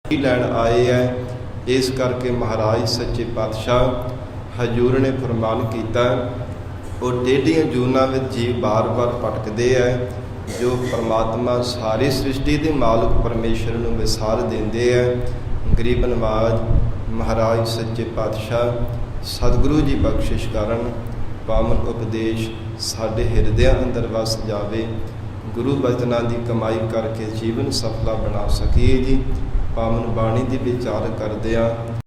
ਲੈਣ ਆਏ ਹੈ। ਇਸ ਕਰਕੇ ਮਹਾਰਾਜ ਸੱਚੇ ਪਾਤਸ਼ਾਹ ਹਜ਼ੂਰ ਨੇ ਫਰਮਾਨ ਕੀਤਾ, ਉਹ ਟੇਢੀਆਂ ਜੂਨਾਂ ਵਿੱਚ ਜੀਵ ਬਾਰ-ਬਾਰ ਭਟਕਦੇ ਹੈ, ਜੋ ਪਰਮਾਤਮਾ ਸਾਰੀ ਸ੍ਰਿਸ਼ਟੀ ਦੇ ਮਾਲਕ ਪਰਮੇਸ਼ਰ ਨੂੰ ਵਿਸਾਰ ਦਿੰਦੇ ਹੈ। ਗਰੀਬ ਨਵਾਜ ਮਹਾਰਾਜ ਸੱਚੇ ਪਾਤਸ਼ਾਹ ਸਤਿਗੁਰੂ ਜੀ ਬਖਸ਼ਿਸ਼ ਕਰਨ, ਪਾਵਨ ਉਪਦੇਸ਼ ਸਾਡੇ ਹਿਰਦਿਆਂ ਅੰਦਰ ਵਸ ਜਾਵੇ। ਗੁਰੂ ਬਚਨਾਂ ਦੀ ਕਮਾਈ ਕਰਕੇ ਜੀਵਨ ਸਫਲਾ ਬਣਾ ਸਕੀਏ ਜੀ। ਪਾਵਨ ਬਾਣੀ ਦੀ ਵਿਚਾਰ ਕਰਦਿਆਂ